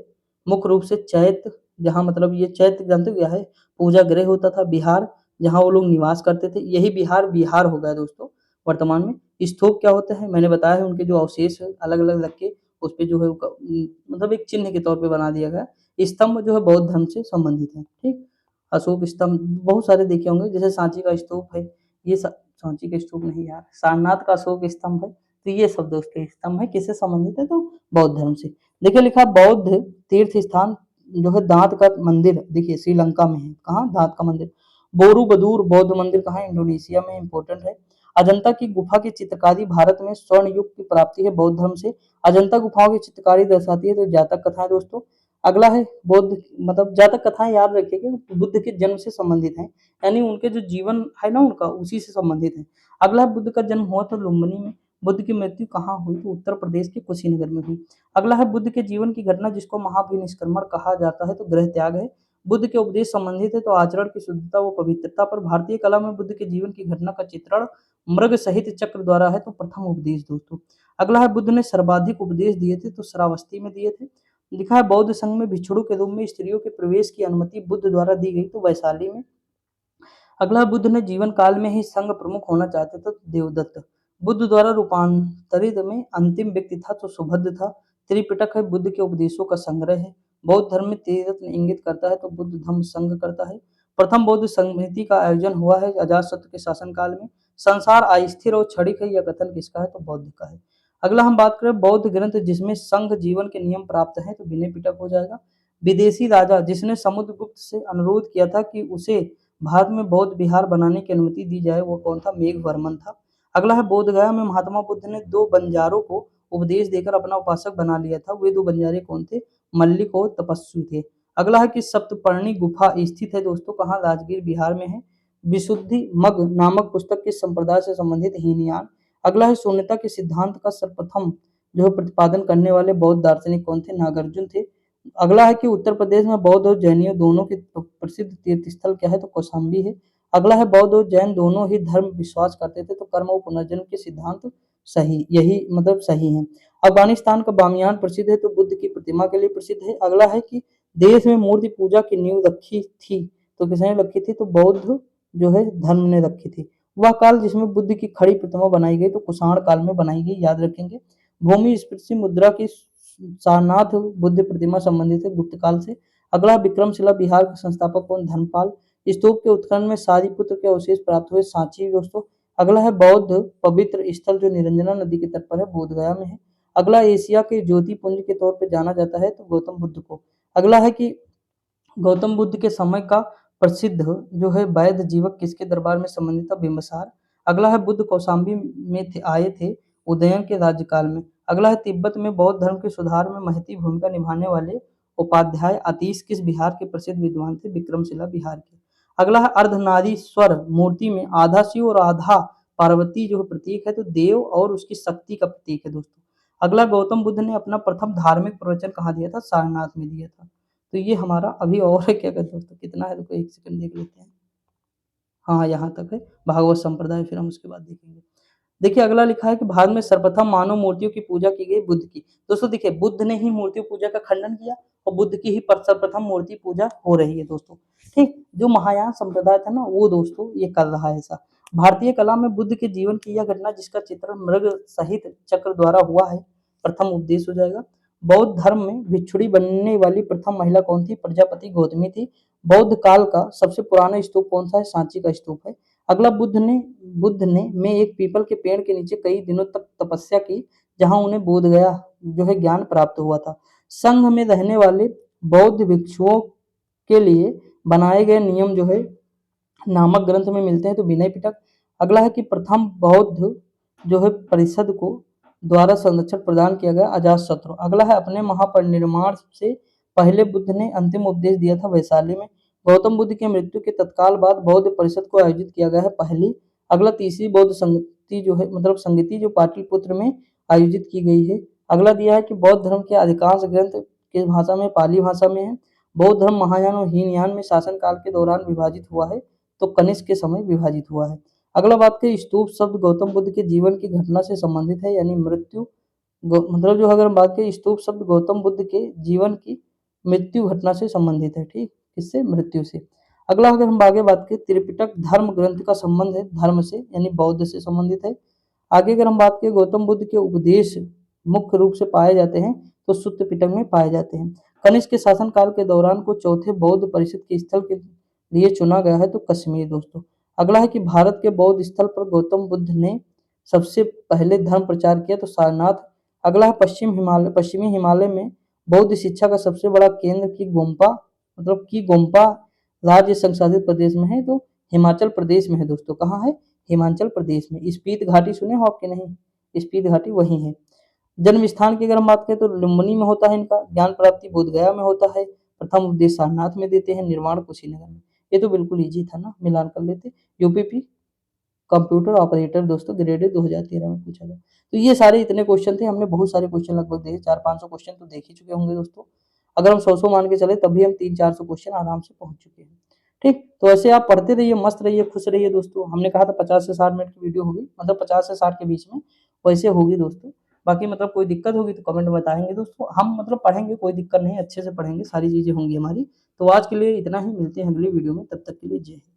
मुख्य रूप से चैत्य, जहाँ मतलब ये चैत्य जानते हो क्या है? पूजा गृह होता था। बिहार जहाँ वो लोग निवास करते थे, यही बिहार हो गया दोस्तों वर्तमान में। स्तूप क्या होता है? मैंने बताया है, उनके जो अवशेष है अलग अलग रख के उस पे जो है मतलब एक चिन्ह के तौर पे बना दिया गया। स्तंभ जो है बौद्ध धर्म से संबंधित है, ठीक। अशोक स्तंभ बहुत सारे देखे होंगे, जैसे सांची का स्तूप है, ये सांची का स्तूप नहीं यार, सारनाथ का अशोक स्तंभ है। तो ये सब दोस्तों स्तंभ है, किससे संबंधित है? तो बौद्ध धर्म से। देखिए लिखा बौद्ध तीर्थ स्थान जो है दांत का मंदिर, देखिए श्रीलंका में है। कहाँ? दांत का मंदिर। बोरूबदूर बौद्ध मंदिर कहाँ है? इंडोनेशिया में, इंपॉर्टेंट है। अजंता की गुफा की चित्रकारी भारत में स्वर्ण युग की प्राप्ति है बौद्ध धर्म से। अजंता गुफाओं की चित्रकारी दर्शाती है तो जातक कथा है दोस्तों। अगला है बौद्ध मतलब जातक कथाएं याद रखिएगा बुद्ध के जन्म से संबंधित हैं, यानी उनके जो जीवन है ना उनका उसी से संबंधित है। अगला है बुद्ध का जन्म हुआ तो लुम्बिनी में। बुद्ध की मृत्यु कहाँ हुई? तो उत्तर प्रदेश के कुशीनगर में हुई। अगला है बुद्ध के जीवन की घटना जिसको महाभिनिष्क्रमण कहा जाता है तो गृह त्याग है। बुद्ध के उपदेश संबंधित है तो आचरण की शुद्धता व पवित्रता पर। भारतीय कला में बुद्ध के जीवन की घटना का चित्रण मृग सहित चक्र द्वारा है तो प्रथम उपदेश दोस्तों। अगला है बुद्ध ने सर्वाधिक उपदेश दिए थे तो श्रावस्ती में दिए थे। लिखा है बौद्ध संघ में भिक्षुओं के रूप में स्त्रियों के प्रवेश की अनुमति बुद्ध द्वारा दी गई, तो वैशाली में। अगला, बुद्ध ने जीवन काल में ही संघ प्रमुख होना चाहते थे, तो देवदत्त। बुद्ध द्वारा रूपांतरित में अंतिम व्यक्ति था तो सुभद्र था। त्रिपिटक है बुद्ध के उपदेशों का संग्रह है। बौद्ध धर्म में त्रिरत्न इंगित करता है, तो बुद्ध धम्म संघ करता है। प्रथम बौद्ध समिति का आयोजन हुआ है अजातशत्रु के शासनकाल में। संसार अस्थिर और क्षणिक है, यह कथन किसका है, तो बौद्ध का है। अगला हम बात करें बौद्ध ग्रंथ जिसमें संघ जीवन के नियम प्राप्त हैं, तो विनय पिटक हो जाएगा। विदेशी राजा जिसने समुद्रगुप्त से अनुरोध किया था कि उसे भारत में बौद्ध विहार बनाने की अनुमति दी जाए, वो कौन था, मेघवर्मन था। अगला है बोध गया में महात्मा बुद्ध ने दो बंजारों को उपदेश देकर अपना उपासक बना लिया था। वे दो बंजारे कौन थे, मल्लिक और तपस्वी थे। अगला है कि सप्तपर्णी गुफा स्थित है दोस्तों कहाँ, राजगीर बिहार में है। विशुद्धि मग नामक पुस्तक किस संप्रदाय से संबंधित, हीनयान। अगला है शून्यता के सिद्धांत का सर्वप्रथम जो प्रतिपादन करने वाले बौद्ध दार्शनिक कौन थे, नागार्जुन थे। अगला है कि उत्तर प्रदेश में बौद्ध और जैनियों दोनों के प्रसिद्ध तीर्थ स्थल क्या है, तो कौशाम्बी है। अगला है बौद्ध और जैन दोनों ही धर्म विश्वास करते थे, तो कर्म और पुनर्जन्म के सिद्धांत सही, यही मतलब सही है। अफगानिस्तान का बामियान प्रसिद्ध है, तो बुद्ध की प्रतिमा के लिए प्रसिद्ध है। अगला है कि देश में मूर्ति पूजा की नींव रखी थी, तो किसने रखी थी, तो बौद्ध जो है धर्म ने रखी थी। वह काल जिसमें बुद्ध की खड़ी प्रतिमा बनाई गई, तो कुषाण काल में बनाई गई, याद रखेंगे। भूमि स्पृश्य मुद्रा की सारनाथ बुद्ध प्रतिमा संबंधित है, गुप्त काल से। अगला विक्रमशिला बिहार के संस्थापक कौन, धर्मपाल। स्तूप के उत्खनन में सारीपुत्र के अवशेष प्राप्त हुए, सांची दोस्तों। अगला है बौद्ध पवित्र स्थल जो निरंजना नदी के तट पर है, बोधगया में है। अगला एशिया के ज्योतिपुंज के तौर पर जाना जाता है, तो गौतम बुद्ध को। अगला है कि गौतम बुद्ध के समय का प्रसिद्ध जो है वैद्य जीवक किसके दरबार में संबंधित था, बिंबिसार। अगला है बुद्ध कौशाम्बी में आए थे उदयन के राज्यकाल में। अगला है तिब्बत में बौद्ध धर्म के सुधार में महती भूमिका निभाने वाले उपाध्याय आतीश किस बिहार के प्रसिद्ध विद्वान थे, विक्रमशिला बिहार के। अगला है अर्धनारीश्वर मूर्ति में आधा शिव और आधा पार्वती जो प्रतीक है, तो देव और उसकी शक्ति का प्रतीक है दोस्तों। अगला, गौतम बुद्ध ने अपना प्रथम धार्मिक प्रवचन कहाँ दिया था, सारनाथ में दिया था। तो ये हमारा अभी और है क्या कहते दोस्तों, कितना है, रुको एक सेकंड देख लेते हैं। हाँ, यहाँ तक है भागवत संप्रदाय, फिर हम उसके बाद देखेंगे। देखिए अगला लिखा है कि भारत में सर्वप्रथम मानव मूर्तियों की पूजा की गई, बुद्ध की। दोस्तों देखिए बुद्ध ने ही मूर्ति पूजा का खंडन किया और बुद्ध की ही सर्वप्रथम मूर्ति पूजा हो रही है दोस्तों। ठीक, जो महायान संप्रदाय था ना वो दोस्तों ये कर रहा है ऐसा। भारतीय कला में बुद्ध के जीवन की यह घटना जिसका चित्रण मृग सहित चक्र द्वारा हुआ है, प्रथम उपदेश हो जाएगा। बौद्ध धर्म में भिक्षुड़ी बनने वाली प्रथम महिला कौन थी, प्रजापति गौतमी थी। बौद्ध काल का सबसे पुराना स्तूप कौन सा है, सांची का स्तूप है। अगला, बुद्ध ने में एक पीपल के पेड़ के नीचे कई दिनों तक तपस्या की, जहां उन्हें बोध गया जो है ज्ञान प्राप्त हुआ था। संघ में रहने वाले बौद्ध भिक्षुओं के लिए बनाए गए नियम जो है नामक ग्रंथ में मिलते हैं, तो विनय पिटक। अगला है कि प्रथम बौद्ध जो है परिषद को द्वारा संरक्षण प्रदान किया गया, अजातशत्रु। अगला है अपने महापरिनिर्वाण से पहले बुद्ध ने अंतिम उपदेश दिया था, वैशाली में। गौतम बुद्ध की मृत्यु के तत्काल बाद बौद्ध परिषद को आयोजित किया गया है, पहली। अगला, तीसरी बौद्ध संगति जो है मतलब संगति जो पाटलिपुत्र में आयोजित की गई है। अगला दिया है कि बौद्ध धर्म के अधिकांश ग्रंथ किस भाषा में, पाली भाषा में है। बौद्ध धर्म महायान और हीनयान में शासन काल के दौरान विभाजित हुआ है, तो कनिष्क के समय विभाजित हुआ है। अगला बात करें, स्तूप शब्द गौतम बुद्ध के जीवन की घटना से संबंधित है, यानी मृत्यु मतलब जो अगर हम बात करें स्तूप शब्द गौतम बुद्ध के जीवन की मृत्यु घटना से संबंधित है, ठीक, किससे, मृत्यु से। अगला अगर हम आगे बात करें, त्रिपिटक धर्म ग्रंथ का संबंध है धर्म से, यानी बौद्ध से संबंधित है। आगे अगर हम बात करें गौतम बुद्ध के उपदेश मुख्य रूप से पाए जाते हैं, तो सुत्त पिटक में पाए जाते हैं। कनिष्क के शासन काल के दौरान को चौथे बौद्ध परिषद के स्थल के लिए चुना गया है, तो कश्मीर दोस्तों। अगला है कि भारत के बौद्ध स्थल पर गौतम बुद्ध ने सबसे पहले धर्म प्रचार किया, तो सारनाथ। अगला है पश्चिमी हिमालय में बौद्ध शिक्षा का सबसे बड़ा केंद्र की गोम्पा राज्य संशासित प्रदेश में है, तो हिमाचल प्रदेश में है दोस्तों। कहाँ है, हिमाचल प्रदेश में। स्पीत घाटी सुने हो आपके, नहीं, स्पीत घाटी वही है। जन्म स्थान की अगर हम बात करें तो लुम्बिनी में होता है इनका, ज्ञान प्राप्ति बोधगया में होता है, प्रथम उपदेश सारनाथ में देते हैं, निर्माण कुशीनगर में। ये तो बिल्कुल इजी था ना, मिलान कर लेते। यूपीपी कंप्यूटर ऑपरेटर दोस्तों, ग्रेडेड 2013 में पूछा गया। तो ये सारे इतने क्वेश्चन थे, हमने बहुत सारे क्वेश्चन लगभग देखे, 400-500 क्वेश्चन तो देख ही चुके होंगे दोस्तों। अगर हम 100 मान के चले तभी हम 300-400 क्वेश्चन आराम से पहुंच चुके हैं। ठीक, तो ऐसे आप पढ़ते रहिए, मस्त रहिए, खुश रहिए दोस्तों। हमने कहा था 50 से 60 मिनट की वीडियो होगी, मतलब 50 से 60 के बीच में, वैसे होगी दोस्तों। बाकी मतलब कोई दिक्कत होगी तो कमेंट में बताएँगे दोस्तों। हम मतलब पढ़ेंगे, कोई दिक्कत नहीं है, अच्छे से पढ़ेंगे, सारी चीज़ें होंगी हमारी। तो आज के लिए इतना ही, मिलते हैं अगली वीडियो में, तब तक के लिए जय हिंद।